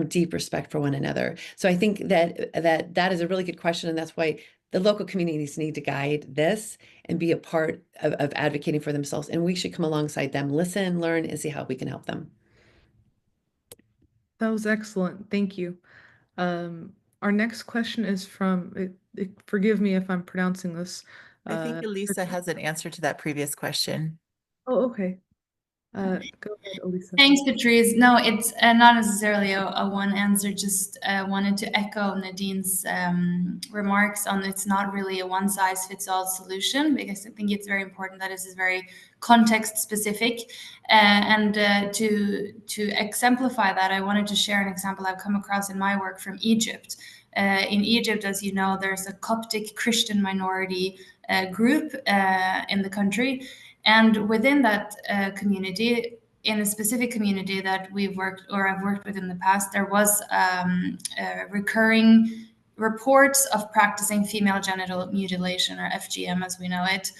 deep respect for one another. So I think that is a really good question. And that's why the local communities need to guide this and be a part of advocating for themselves. And we should come alongside them, listen, learn, and see how we can help them. That was excellent. Thank you. Our next question is from, forgive me if I'm pronouncing this. I think Elisa has an answer to that previous question. Oh, okay. Go ahead, Elisa. Thanks, Patrice. No, it's not necessarily a one answer. Just wanted to echo Nadine's remarks on it's not really a one size fits all solution, because I think it's very important that this is very context specific. And to exemplify that, I wanted to share an example I've come across in my work from Egypt. In Egypt, as you know, there's a Coptic Christian minority group in the country. And within that community, in a specific community that we've worked or I've worked with in the past, there was recurring reports of practicing female genital mutilation, or FGM as we know it.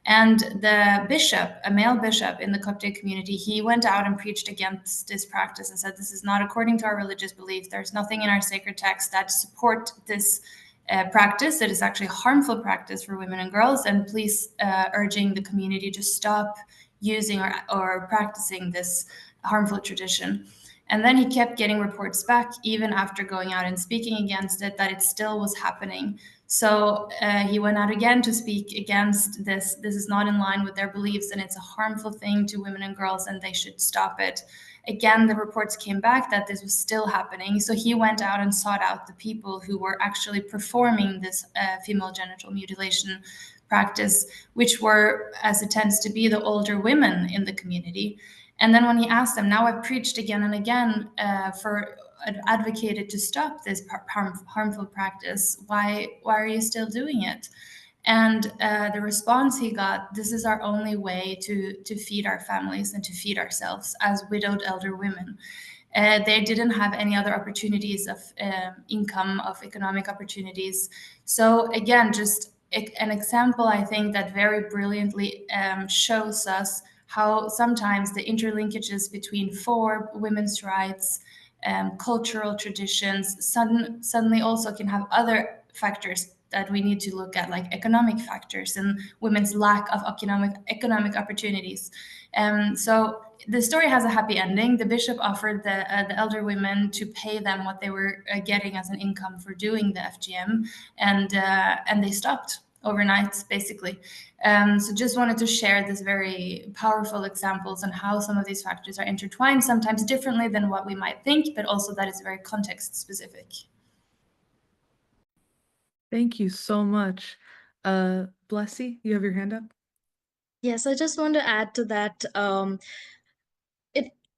And the bishop, a male bishop in the Coptic community, he went out and preached against this practice and said, this is not according to our religious beliefs. There's nothing in our sacred texts that support this practice. It is actually a harmful practice for women and girls. And please urging the community to stop using or practicing this harmful tradition. And then he kept getting reports back, even after going out and speaking against it, that it still was happening. So he went out again to speak against this. This is not in line with their beliefs, and it's a harmful thing to women and girls, and they should stop it. Again, the reports came back that this was still happening. So he went out and sought out the people who were actually performing this female genital mutilation practice, which were, as it tends to be, the older women in the community. And then when he asked them, now I've preached again and again advocated to stop this harmful practice. Why are you still doing it? And the response he got, this is our only way to feed our families and to feed ourselves as widowed elder women. They didn't have any other opportunities of income, of economic opportunities. So again, just an example, I think, that very brilliantly shows us how sometimes the interlinkages between FoRB, women's rights, cultural traditions, suddenly also can have other factors that we need to look at, like economic factors and women's lack of economic opportunities. So the story has a happy ending. The bishop offered the elder women to pay them what they were getting as an income for doing the FGM, and they stopped overnight, basically. So just wanted to share this very powerful examples on how some of these factors are intertwined, sometimes differently than what we might think, but also that it's very context specific. Thank you so much. Blessy, you have your hand up? Yes, I just want to add to that.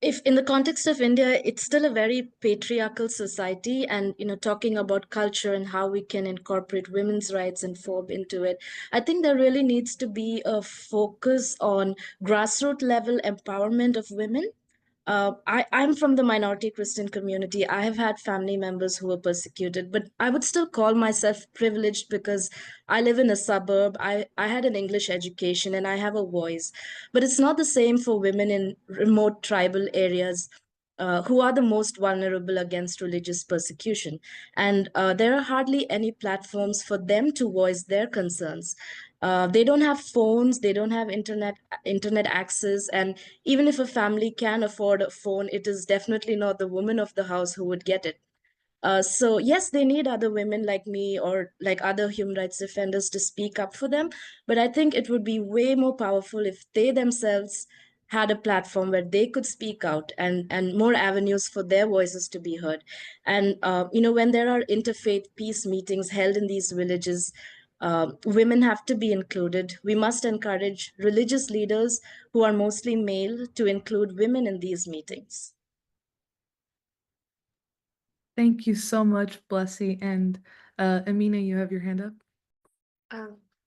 If in the context of India, it's still a very patriarchal society, and talking about culture and how we can incorporate women's rights and FoRB into it, I think there really needs to be a focus on grassroots level empowerment of women. I'm from the minority Christian community. I have had family members who were persecuted, but I would still call myself privileged because I live in a suburb. I had an English education and I have a voice. But it's not the same for women in remote tribal areas who are the most vulnerable against religious persecution. And there are hardly any platforms for them to voice their concerns. They don't have phones, they don't have internet access, and even if a family can afford a phone, it is definitely not the woman of the house who would get it. So yes, they need other women like me or like other human rights defenders to speak up for them. But I think it would be way more powerful if they themselves had a platform where they could speak out and more avenues for their voices to be heard. And when there are interfaith peace meetings held in these villages, women have to be included. We must encourage religious leaders who are mostly male to include women in these meetings. Thank you so much, Blessy. And Amina, you have your hand up.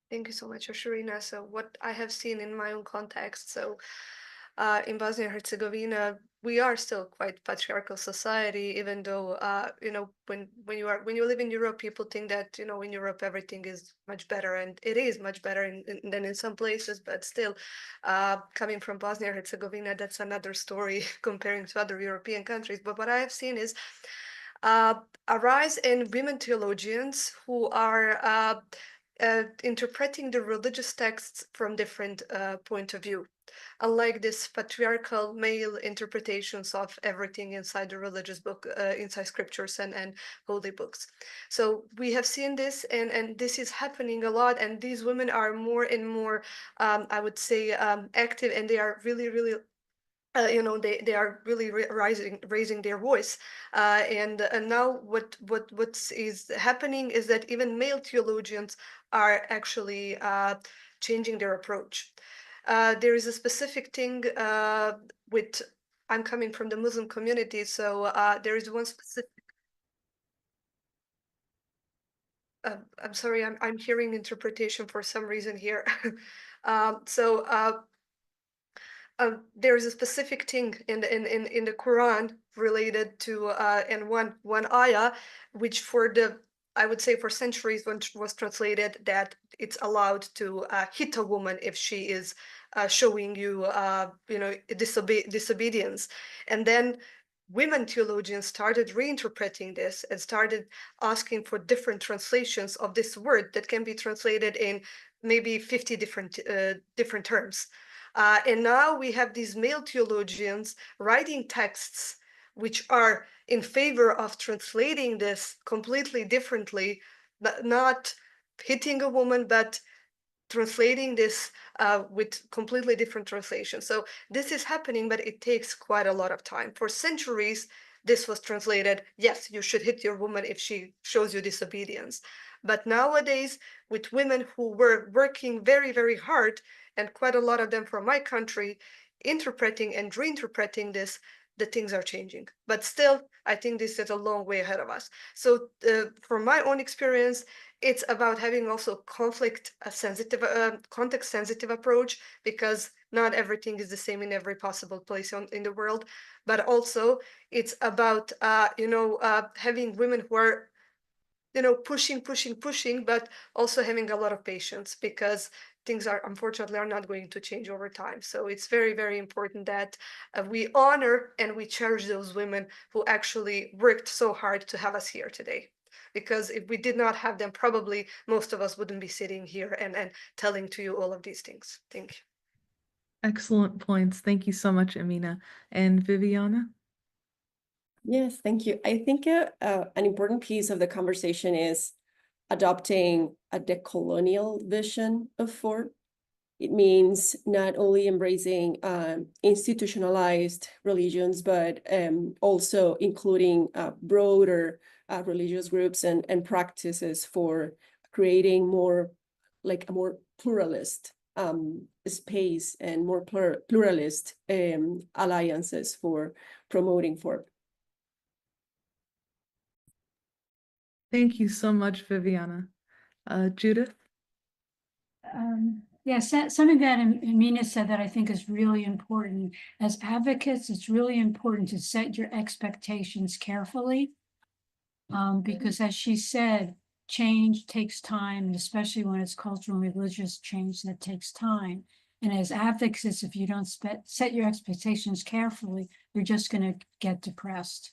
Thank you so much, Ashurina. So what I have seen in my own context, so in Bosnia and Herzegovina, we are still quite patriarchal society, even though when you live in Europe, people think that in Europe everything is much better, and it is much better than in some places. But still, coming from Bosnia and Herzegovina, that's another story comparing to other European countries. But what I have seen is a rise in women theologians who are interpreting the religious texts from different point of view, unlike this patriarchal male interpretations of everything inside the religious book, inside scriptures and holy books. So we have seen this, and this is happening a lot, and these women are more and more, I would say, active, and they are really they are really raising their voice, and now what is happening is that even male theologians are actually changing their approach. There is a specific thing with I'm coming from the Muslim community, so there is one specific. I'm sorry, I'm hearing interpretation for some reason here. So there is a specific thing in the Quran related to and one ayah, which I would say for centuries was translated that it's allowed to hit a woman if she is showing you disobedience, and then women theologians started reinterpreting this and started asking for different translations of this word that can be translated in maybe 50 different terms. And now we have these male theologians writing texts which are in favor of translating this completely differently, not hitting a woman, but translating this with completely different translations. So this is happening, but it takes quite a lot of time. For centuries, this was translated, yes, you should hit your woman if she shows you disobedience. But nowadays, with women who were working very, very hard, and quite a lot of them from my country, interpreting and reinterpreting this, the things are changing. But still, I think this is a long way ahead of us. So from my own experience, it's about having also context sensitive approach, because not everything is the same in every possible place in the world. But also it's about having women who are pushing, but also having a lot of patience, because things are unfortunately not going to change over time. So it's very, very important that we honor and we cherish those women who actually worked so hard to have us here today. Because if we did not have them, probably most of us wouldn't be sitting here and telling to you all of these things. Thank you. Excellent points. Thank you so much, Amina. And Viviana? Yes, thank you. I think an important piece of the conversation is adopting a decolonial vision of FoRB. It means not only embracing institutionalized religions, but also including broader religious groups and practices for creating more like a more pluralist space and more pluralist alliances for promoting FoRB. Thank you so much, Viviana. Judith? Yes, something that Amina said that I think is really important. As advocates, it's really important to set your expectations carefully. Because as she said, change takes time, and especially when it's cultural and religious change, that takes time. And as advocates, if you don't set your expectations carefully, you're just going to get depressed.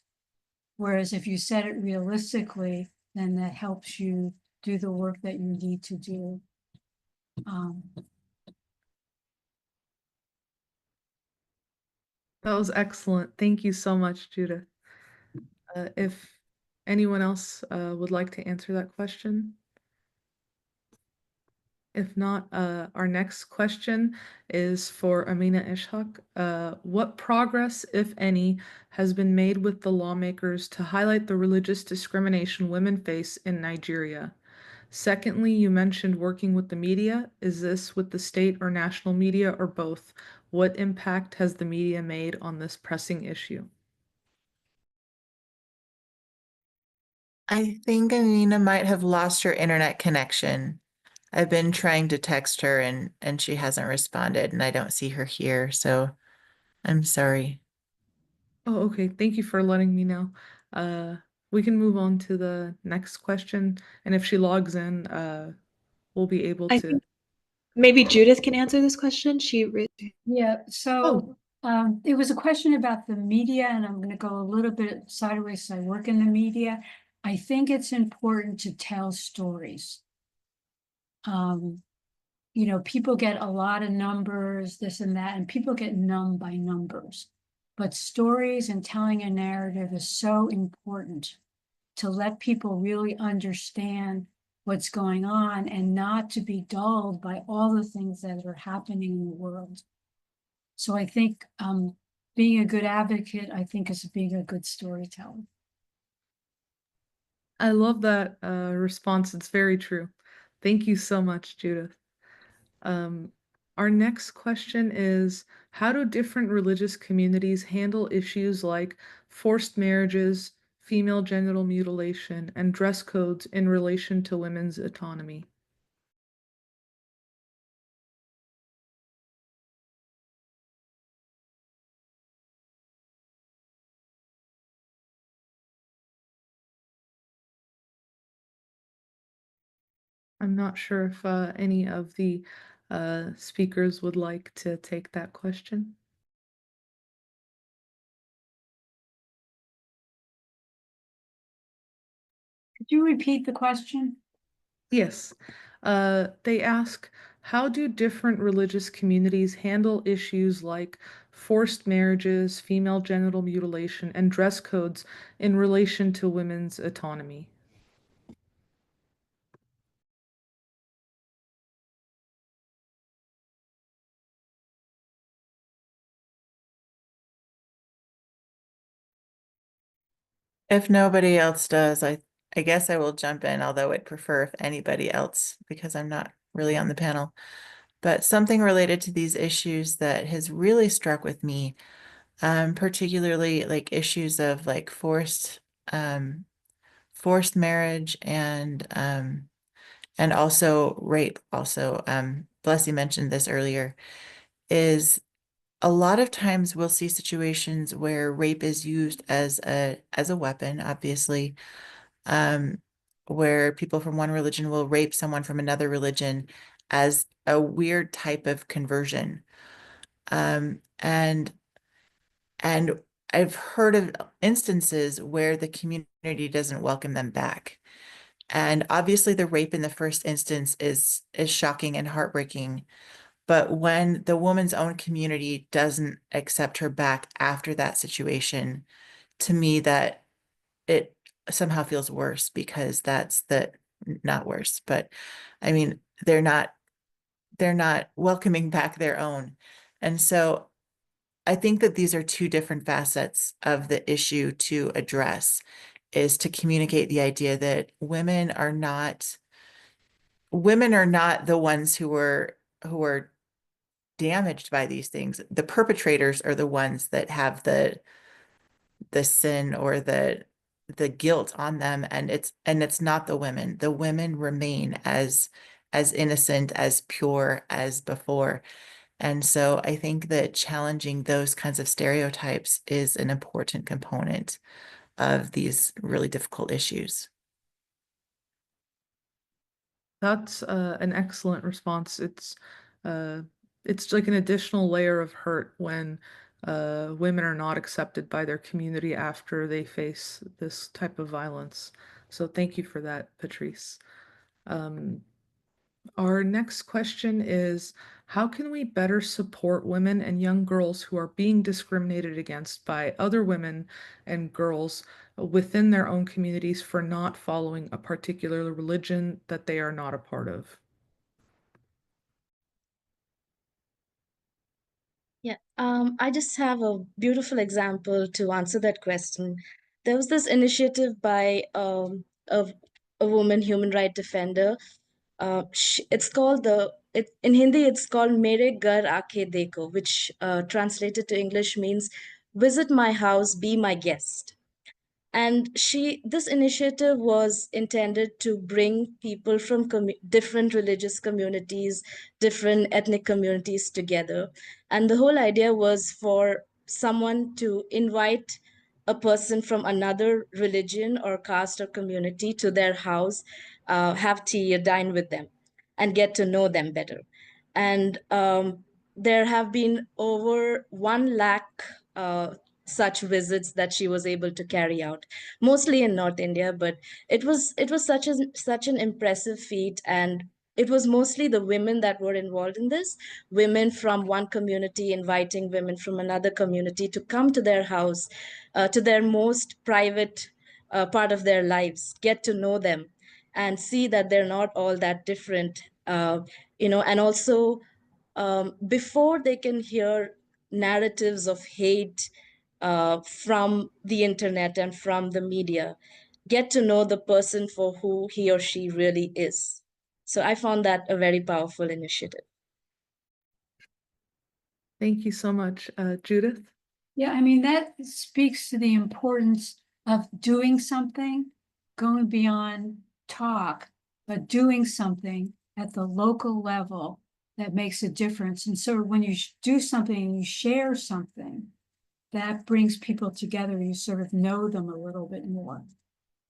Whereas if you set it realistically, then that helps you do the work that you need to do. That was excellent. Thank you so much, Judith. If anyone else would like to answer that question. If not, our next question is for Amina Ishaq. What progress, if any, has been made with the lawmakers to highlight the religious discrimination women face in Nigeria? Secondly, you mentioned working with the media. Is this with the state or national media or both? What impact has the media made on this pressing issue? I think Amina might have lost her internet connection. I've been trying to text her and she hasn't responded, and I don't see her here, so I'm sorry. Oh, okay. Thank you for letting me know. We can move on to the next question, and if she logs in, we'll be able I to. think maybe Judith can answer this question. Yeah, so it was a question about the media, and I'm going to go a little bit sideways. I work in the media. I think it's important to tell stories. You know, people get a lot of numbers, this and that, and people get numb by numbers. But stories and telling a narrative is so important to let people really understand what's going on and not to be dulled by all the things that are happening in the world. So I think being a good advocate, I think, is being a good storyteller. I love that response. It's very true. Thank you so much, Judith. Our next question is, how do different religious communities handle issues like forced marriages, female genital mutilation, and dress codes in relation to women's autonomy? I'm not sure if any of the speakers would like to take that question. Could you repeat the question? Yes. They ask, how do different religious communities handle issues like forced marriages, female genital mutilation, and dress codes in relation to women's autonomy? If nobody else does, I guess I will jump in, although I'd prefer if anybody else, because I'm not really on the panel. But something related to these issues that has really struck with me, particularly like issues of like forced marriage and also rape. Also, Blessy mentioned this earlier, is a lot of times we'll see situations where rape is used as a weapon, obviously, where people from one religion will rape someone from another religion as a weird type of conversion. And I've heard of instances where the community doesn't welcome them back. And obviously the rape in the first instance is shocking and heartbreaking. But when the woman's own community doesn't accept her back after that situation, to me that it somehow feels worse, because that's not worse, but I mean, they're not welcoming back their own. And so I think that these are two different facets of the issue to address, is to communicate the idea that women are not the ones who are damaged by these things. The perpetrators are the ones that have the sin or the guilt on them, and it's not the women. The women remain as as innocent, as pure as before. And so I think that challenging those kinds of stereotypes is an important component of these really difficult issues. That's an excellent response. It's like an additional layer of hurt when women are not accepted by their community after they face this type of violence. So thank you for that, Patrice. Our next question is, how can we better support women and young girls who are being discriminated against by other women and girls within their own communities for not following a particular religion that they are not a part of? Yeah, I just have a beautiful example to answer that question. There was this initiative by a woman human right defender. It's called in Hindi, it's called Mere Ghar Aake Dekho, which translated to English means visit my house, be my guest. And this initiative was intended to bring people from different religious communities, different ethnic communities together. And the whole idea was for someone to invite a person from another religion or caste or community to their house, have tea or dine with them, and get to know them better. And there have been over 1 lakh such visits that she was able to carry out, mostly in North India. But it was such an impressive feat, and it was mostly the women that were involved in this. Women from one community inviting women from another community to come to their house, to their most private part of their lives, get to know them, and see that they're not all that different. And also, before they can hear narratives of hate from the internet and from the media, get to know the person for who he or she really is. So I found that a very powerful initiative. Thank you so much. Judith? Yeah, I mean, that speaks to the importance of doing something, going beyond talk, but doing something at the local level that makes a difference. And so when you do something and you share something, that brings people together. You sort of know them a little bit more.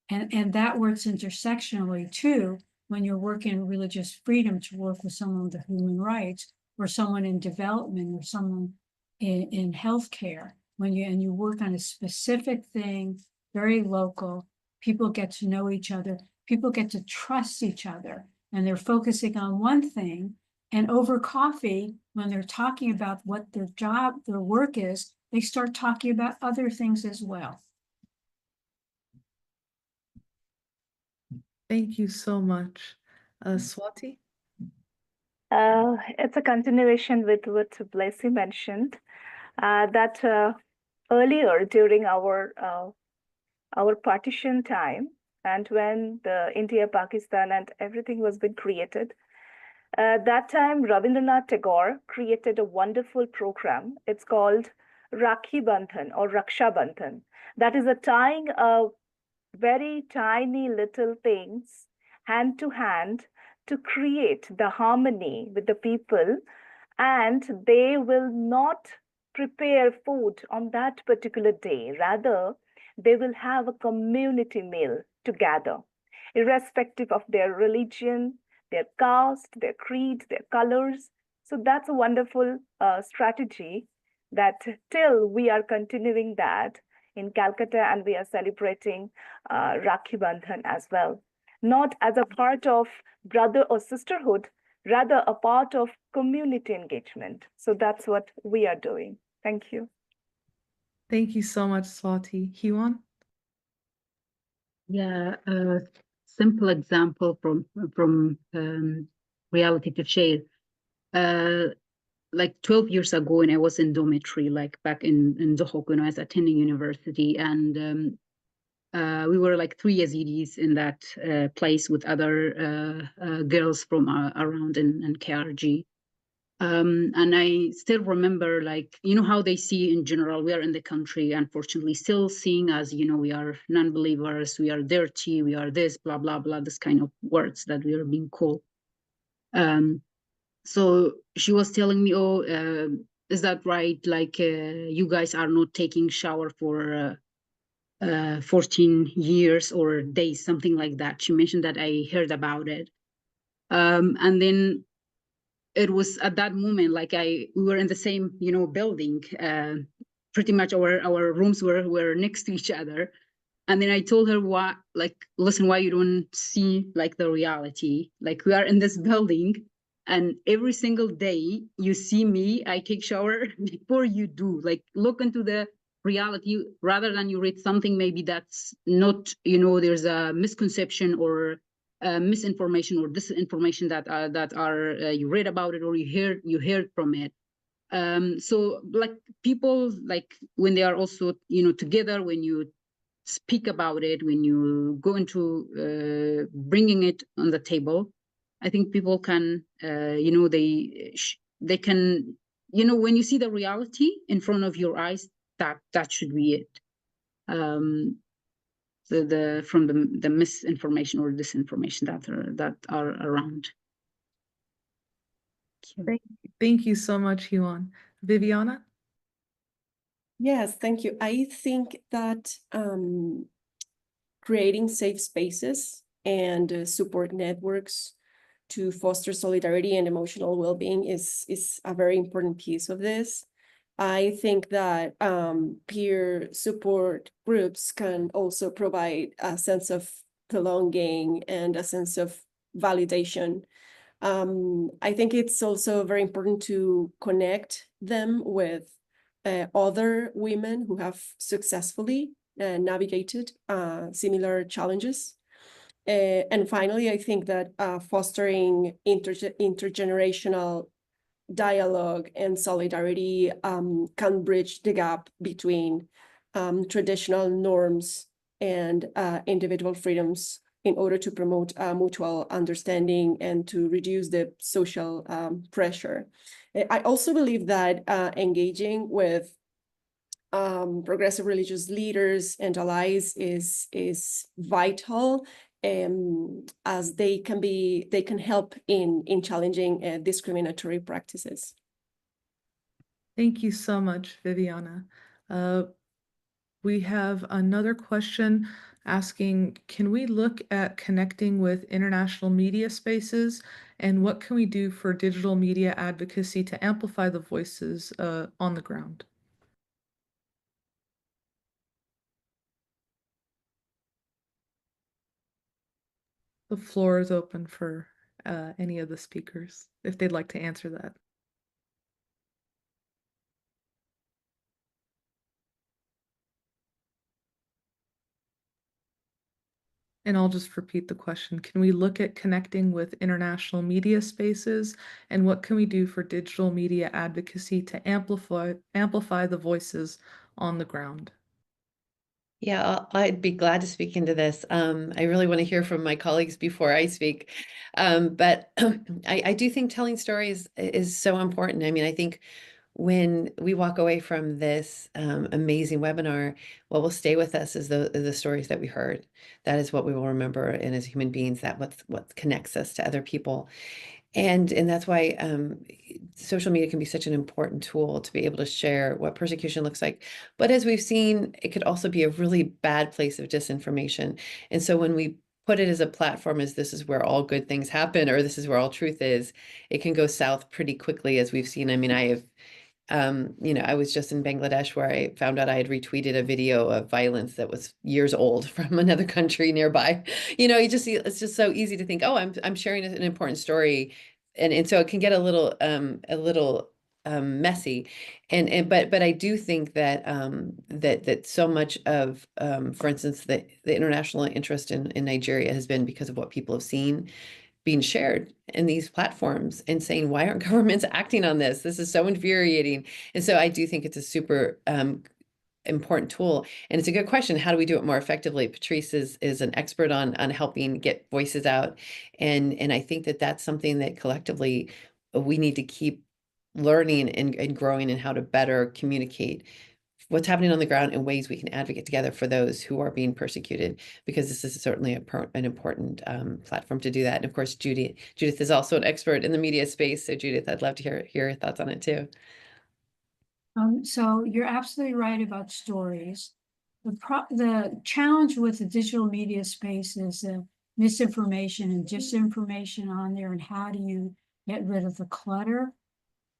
And that works intersectionally too, when you're working in religious freedom, to work with someone with human rights, or someone in development, or someone in healthcare. When you work on a specific thing, very local, people get to know each other, people get to trust each other, and they're focusing on one thing. And over coffee, when they're talking about what their work is, they start talking about other things as well. Thank you so much. Swati? It's a continuation with what Blessy mentioned, that earlier during our partition time, and when the India, Pakistan, and everything was being created, that time Rabindranath Tagore created a wonderful program. It's called Rakhi Bandhan or Raksha Bandhan. That is a tying of very tiny little things hand to hand to create the harmony with the people, and they will not prepare food on that particular day. Rather, they will have a community meal together, irrespective of their religion, their caste, their creed, their colors. So that's a wonderful strategy that till we are continuing that in Calcutta, and we are celebrating Rakhi Bandhan as well. Not as a part of brother or sisterhood, rather a part of community engagement. So that's what we are doing. Thank you. Thank you so much, Swati. Huan? Yeah, a simple example from reality to share. Like 12 years ago, when I was in dormitory, like back in Zohok, when I was attending university, and we were like 3 Yazidis in that place with other girls from around in KRG. And I still remember, like, you know, how they see in general, we are in the country, unfortunately, still seeing as, you know, we are non-believers, we are dirty, we are this, blah, blah, blah, this kind of words that we are being called. So she was telling me, oh, is that right? Like, you guys are not taking shower for 14 years or days, something like that. She mentioned that. I heard about it. And then it was at that moment, like we were in the same, building. Pretty much our rooms were next to each other. And then I told her, listen, why you don't see like the reality? Like, we are in this building, and every single day you see me, I take shower before you do. Like, look into the reality rather than you read something maybe that's not, there's a misconception or misinformation or disinformation that you read about it or you heard from it. So like, people, like, when they are also together, when you speak about it, when you go into bringing it on the table, I think people can they can, when you see the reality in front of your eyes, that should be it. From the misinformation or disinformation that are around. Thank you so much, Huan. Viviana? Yes, thank you. I think that creating safe spaces and support networks to foster solidarity and emotional well-being is a very important piece of this. I think that peer support groups can also provide a sense of belonging and a sense of validation. I think it's also very important to connect them with other women who have successfully navigated similar challenges. And finally, I think that fostering intergenerational dialogue and solidarity can bridge the gap between traditional norms and individual freedoms in order to promote mutual understanding and to reduce the social pressure. I also believe that engaging with progressive religious leaders and allies is vital, as they can help in challenging discriminatory practices. Thank you so much, Viviana. We have another question asking, can we look at connecting with international media spaces, and what can we do for digital media advocacy to amplify the voices on the ground? The floor is open for any of the speakers if they'd like to answer that. And I'll just repeat the question. Can we look at connecting with international media spaces, and what can we do for digital media advocacy to amplify the voices on the ground? Yeah, I'd be glad to speak into this. I really want to hear from my colleagues before I speak. But I do think telling stories is so important. I mean, I think when we walk away from this amazing webinar, what will stay with us is the stories that we heard. That is what we will remember, and as human beings, that what connects us to other people. And that's why social media can be such an important tool to be able to share what persecution looks like. But as we've seen, it could also be a really bad place of disinformation. And so when we put it as a platform as this is where all good things happen, or this is where all truth is, it can go south pretty quickly, as we've seen. I mean, I have I was just in Bangladesh where I found out I had retweeted a video of violence that was years old from another country nearby. You just see, it's just so easy to think, oh, I'm sharing an important story, and so it can get a little messy, but I do think that that so much of, for instance, the international interest in Nigeria has been because of what people have seen being shared in these platforms and saying, why aren't governments acting on this? This is so infuriating. And so I do think it's a super important tool. And it's a good question. How do we do it more effectively? Patrice is an expert on helping get voices out. And I think that that's something that collectively we need to keep learning and growing, and how to better communicate what's happening on the ground and ways we can advocate together for those who are being persecuted, because this is certainly an important platform to do that. And of course, Judith is also an expert in the media space. So Judith, I'd love to hear your thoughts on it too. So you're absolutely right about stories. The challenge with the digital media space is the misinformation and disinformation on there, and how do you get rid of the clutter?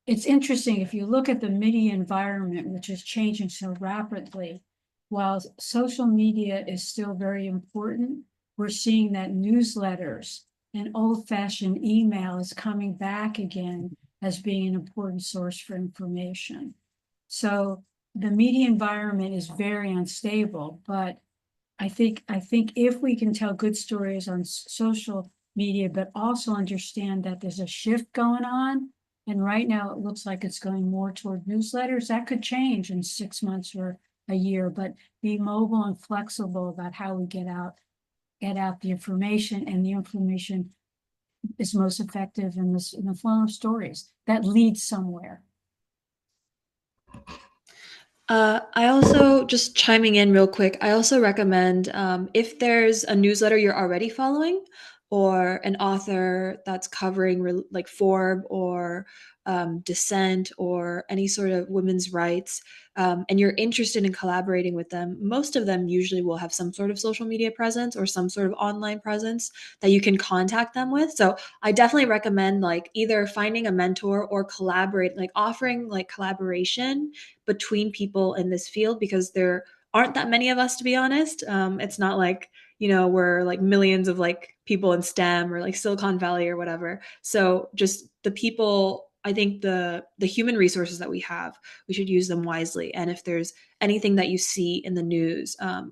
It's interesting, if you look at the media environment, which is changing so rapidly, while social media is still very important, we're seeing that newsletters and old-fashioned email is coming back again as being an important source for information. So the media environment is very unstable, but I think if we can tell good stories on social media, but also understand that there's a shift going on, and right now it looks like it's going more toward newsletters, that could change in 6 months or a year, but be mobile and flexible about how we get out the information, and the information is most effective in the form of stories that lead somewhere. I also, just chiming in real quick, I also recommend if there's a newsletter you're already following, or an author that's covering like FoRB or dissent or any sort of women's rights, and you're interested in collaborating with them, most of them usually will have some sort of social media presence or some sort of online presence that you can contact them with. So I definitely recommend like either finding a mentor or offering like collaboration between people in this field, because there aren't that many of us, to be honest. It's not like, we're like millions of like people in STEM or like Silicon Valley or whatever. So just the people, I think the human resources that we have, we should use them wisely. And if there's anything that you see in the news, I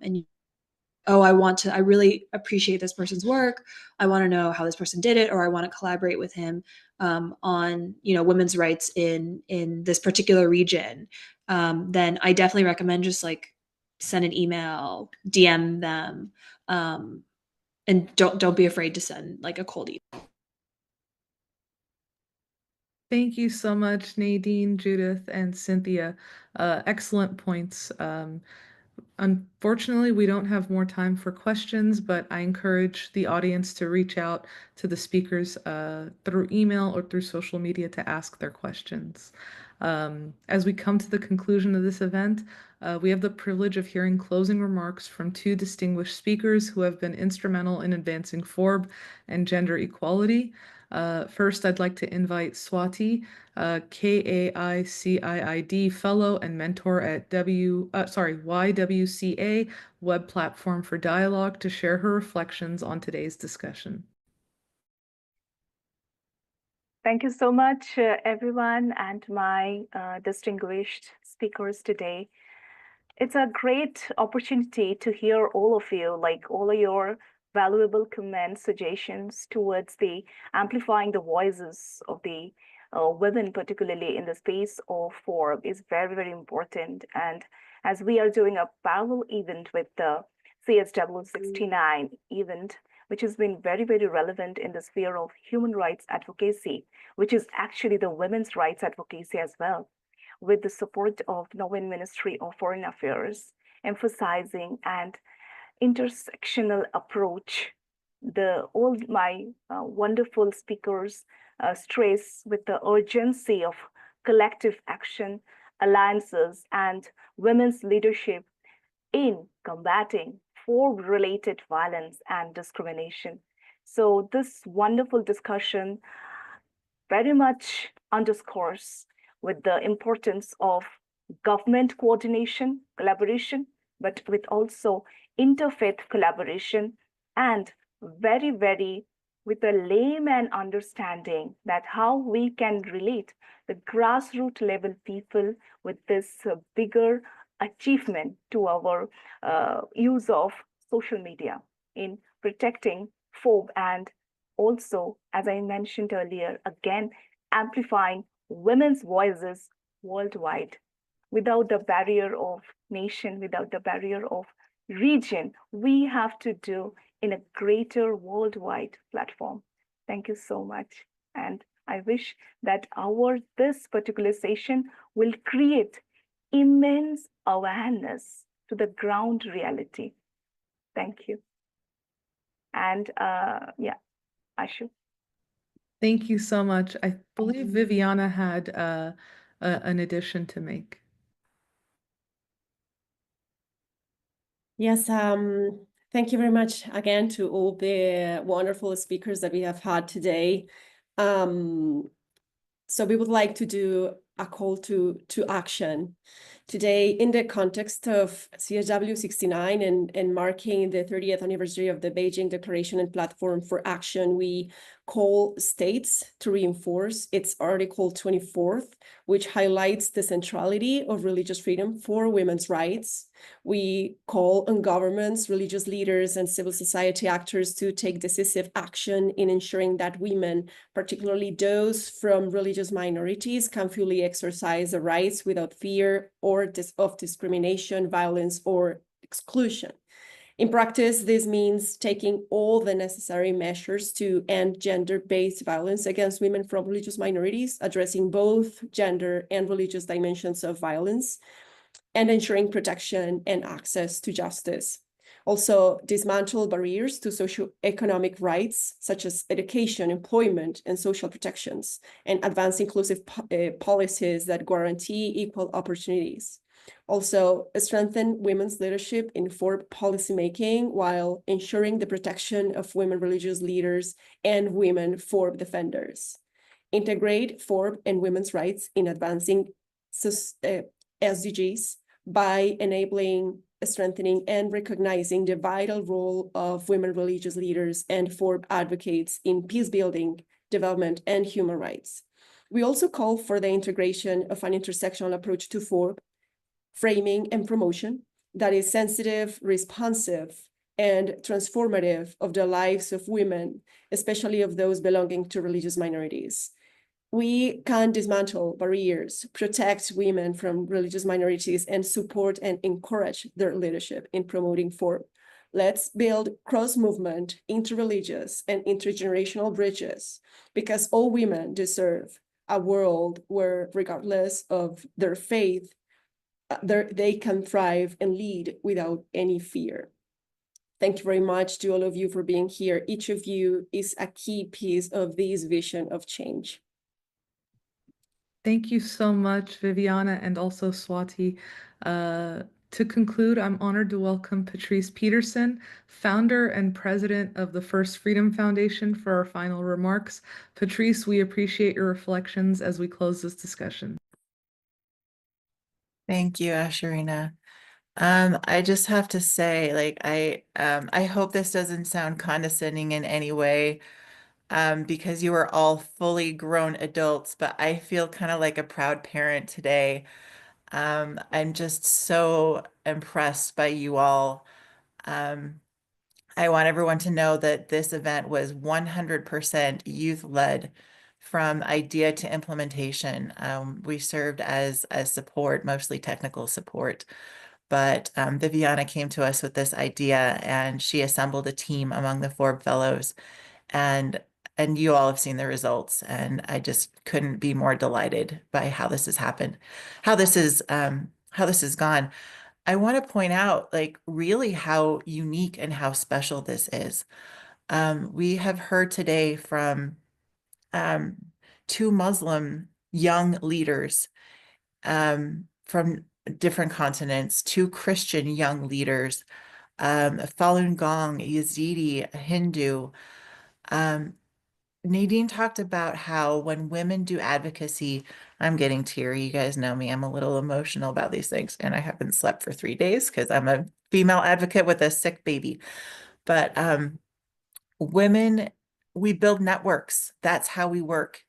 really appreciate this person's work, I want to know how this person did it, or I want to collaborate with him on, women's rights in this particular region, then I definitely recommend just like send an email, DM them, and don't be afraid to send like a cold email. Thank you so much, Nadine, Judith, and Cynthia. Excellent points. Unfortunately, we don't have more time for questions, but I encourage the audience to reach out to the speakers through email or through social media to ask their questions. As we come to the conclusion of this event, we have the privilege of hearing closing remarks from two distinguished speakers who have been instrumental in advancing FoRB and gender equality. First, I'd like to invite Swati, KAICIID Fellow and Mentor at YWCA Web Platform for Dialogue, to share her reflections on today's discussion. Thank you so much, everyone, and my distinguished speakers today. It's a great opportunity to hear all of you, like all of your valuable comments, suggestions towards the amplifying the voices of the women, particularly in the space of FoRB, is very, very important. And as we are doing a parallel event with the CSW 69 event, which has been very, very relevant in the sphere of human rights advocacy, which is actually the women's rights advocacy as well, with the support of Norwegian Ministry of Foreign Affairs, emphasizing an intersectional approach. All my wonderful speakers stress with the urgency of collective action, alliances, and women's leadership in combating FoRB-related violence and discrimination. So this wonderful discussion very much underscores with the importance of government coordination, collaboration, but with also interfaith collaboration, and very, very with a layman understanding that how we can relate the grassroots level people with this bigger achievement to our use of social media in protecting FoRB, and also, as I mentioned earlier, again, amplifying women's voices worldwide without the barrier of nation, without the barrier of region. We have to do in a greater worldwide platform. Thank you so much. And I wish that this particular session will create immense awareness to the ground reality. Thank you. And yeah, Ashu. Thank you so much. I believe Viviana had an addition to make. Yes, thank you very much again to all the wonderful speakers that we have had today. So we would like to do a call to action. Today, in the context of CSW 69 and marking the 30th anniversary of the Beijing Declaration and Platform for Action, we call states to reinforce its Article 24th, which highlights the centrality of religious freedom for women's rights. We call on governments, religious leaders, and civil society actors to take decisive action in ensuring that women, particularly those from religious minorities, can fully exercise their rights without fear of discrimination, violence, or exclusion. In practice, this means taking all the necessary measures to end gender-based violence against women from religious minorities, addressing both gender and religious dimensions of violence, and ensuring protection and access to justice. Also, dismantle barriers to socioeconomic rights, such as education, employment, and social protections, and advance inclusive policies that guarantee equal opportunities. Also, strengthen women's leadership in FoRB policymaking while ensuring the protection of women religious leaders and women FoRB defenders. Integrate FoRB and women's rights in advancing SDGs by enabling, strengthening, and recognizing the vital role of women religious leaders and FoRB advocates in peace building, development, and human rights. We also call for the integration of an intersectional approach to FoRB, framing and promotion that is sensitive, responsive, and transformative of the lives of women, especially of those belonging to religious minorities. We can dismantle barriers, protect women from religious minorities, and support and encourage their leadership in promoting FoRB. Let's build cross-movement, interreligious, and intergenerational bridges, because all women deserve a world where, regardless of their faith, they can thrive and lead without any fear. Thank you very much to all of you for being here. Each of you is a key piece of this vision of change. Thank you so much, Viviana, and also Swati. To conclude, I'm honored to welcome Patrice Peterson, founder and president of the First Freedom Foundation, for our final remarks. Patrice, we appreciate your reflections as we close this discussion. Thank you, Asherina. I just have to say, like, I hope this doesn't sound condescending in any way, because you are all fully grown adults, but I feel kind of like a proud parent today. I'm just so impressed by you all. I want everyone to know that this event was 100% youth-led from idea to implementation. We served as support, mostly technical support. But Viviana came to us with this idea, and she assembled a team among the FoRB fellows, and you all have seen the results, and I just couldn't be more delighted by how this has happened, how this has gone. I want to point out, like, really how unique and how special this is. We have heard today from two Muslim young leaders from different continents, two Christian young leaders, Falun Gong, Yazidi, a Hindu. Nadine talked about how when women do advocacy, I'm getting teary. You guys know me. I'm a little emotional about these things, and I haven't slept for 3 days because I'm a female advocate with a sick baby. But women, we build networks. That's how we work.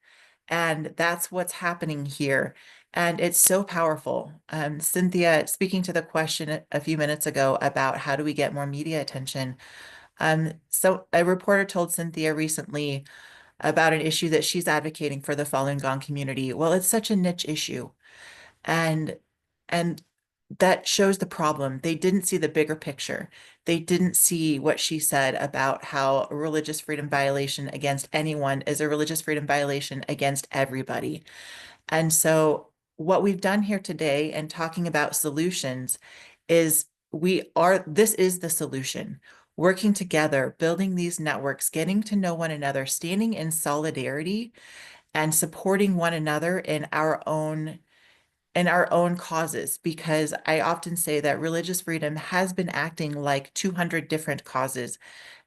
And that's what's happening here. And it's so powerful. Cynthia, speaking to the question a few minutes ago about how do we get more media attention. So a reporter told Cynthia recently about an issue that she's advocating for the Falun Gong community. Well, it's such a niche issue. And that shows the problem. They didn't see the bigger picture. They didn't see what she said about how a religious freedom violation against anyone is a religious freedom violation against everybody. And so what we've done here today and talking about solutions is this is the solution. Working together, building these networks, getting to know one another, standing in solidarity and supporting one another in our own causes, because I often say that religious freedom has been acting like 200 different causes,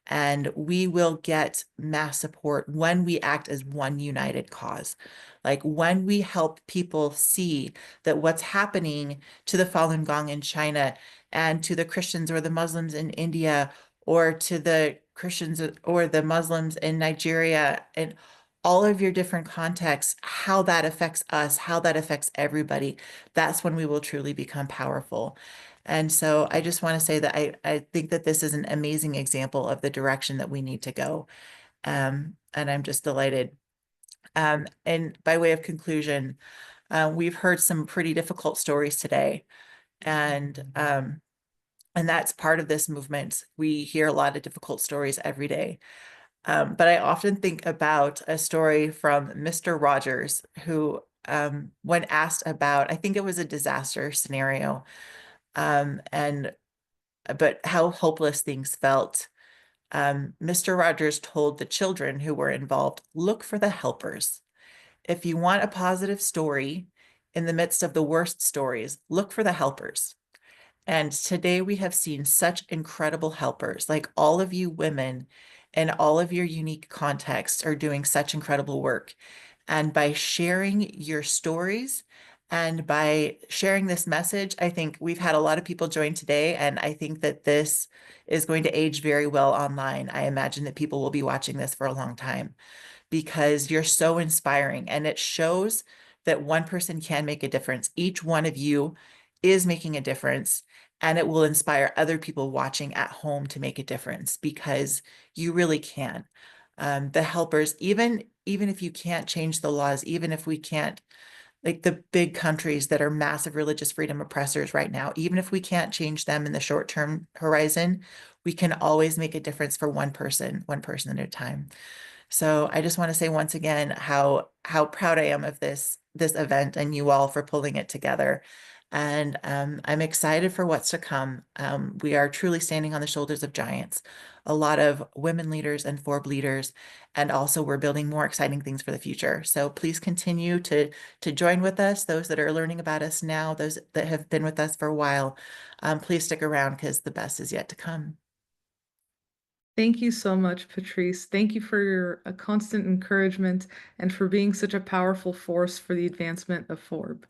and we will get mass support when we act as one united cause. Like when we help people see that what's happening to the Falun Gong in China and to the Christians or the Muslims in India or to the Christians or the Muslims in Nigeria and all of your different contexts, how that affects us, how that affects everybody, that's when we will truly become powerful. And so I just want to say that I think that this is an amazing example of the direction that we need to go. And I'm just delighted. And by way of conclusion, we've heard some pretty difficult stories today. And that's part of this movement. We hear a lot of difficult stories every day. But I often think about a story from Mr. Rogers, who, when asked about, I think it was a disaster scenario, but how hopeless things felt. Mr. Rogers told the children who were involved, look for the helpers. If you want a positive story in the midst of the worst stories, look for the helpers. And today we have seen such incredible helpers, like all of you women and all of your unique contexts are doing such incredible work. And by sharing your stories and by sharing this message, I think we've had a lot of people join today. And I think that this is going to age very well online. I imagine that people will be watching this for a long time because you're so inspiring and it shows that one person can make a difference. Each one of you is making a difference, and it will inspire other people watching at home to make a difference because you really can. The helpers, even if you can't change the laws, even if we can't, like the big countries that are massive religious freedom oppressors right now, even if we can't change them in the short-term horizon, we can always make a difference for one person at a time. So I just want to say once again how proud I am of this event and you all for pulling it together. And I'm excited for what's to come. We are truly standing on the shoulders of giants, a lot of women leaders and FoRB leaders, and also we're building more exciting things for the future. So please continue to join with us, those that are learning about us now, those that have been with us for a while. Please stick around because the best is yet to come. Thank you so much, Patrice. Thank you for your constant encouragement and for being such a powerful force for the advancement of FoRB.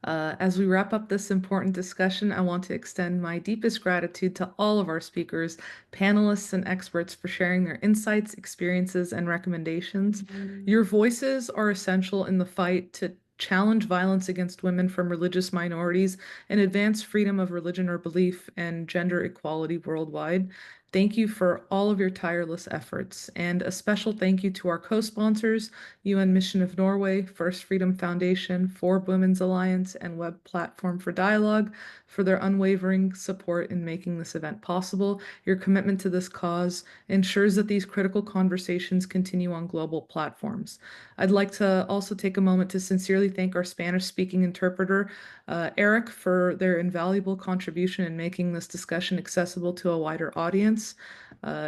As we wrap up this important discussion, I want to extend my deepest gratitude to all of our speakers, panelists, and experts for sharing their insights, experiences, and recommendations. Your voices are essential in the fight to challenge violence against women from religious minorities and advance freedom of religion or belief and gender equality worldwide. Thank you for all of your tireless efforts, and a special thank you to our co-sponsors, UN Mission of Norway, First Freedom Foundation, FoRB Women's Alliance, and Web Platform for Dialogue for their unwavering support in making this event possible. Your commitment to this cause ensures that these critical conversations continue on global platforms. I'd like to also take a moment to sincerely thank our Spanish-speaking interpreter, Eric, for their invaluable contribution in making this discussion accessible to a wider audience.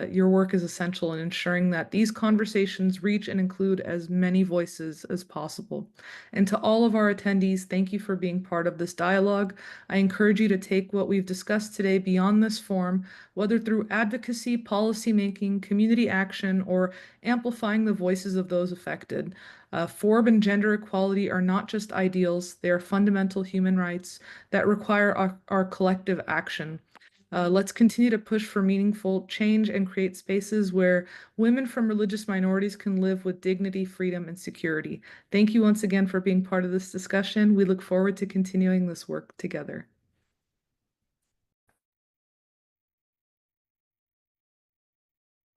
Your work is essential in ensuring that these conversations reach and include as many voices as possible. And to all of our attendees, thank you for being part of this dialogue. I encourage you to take what we've discussed today beyond this forum, whether through advocacy, policymaking, community action, or amplifying the voices of those affected. FoRB and gender equality are not just ideals, they are fundamental human rights that require our collective action. Let's continue to push for meaningful change and create spaces where women from religious minorities can live with dignity, freedom, and security. Thank you once again for being part of this discussion. We look forward to continuing this work together.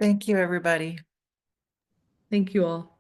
Thank you, everybody. Thank you all.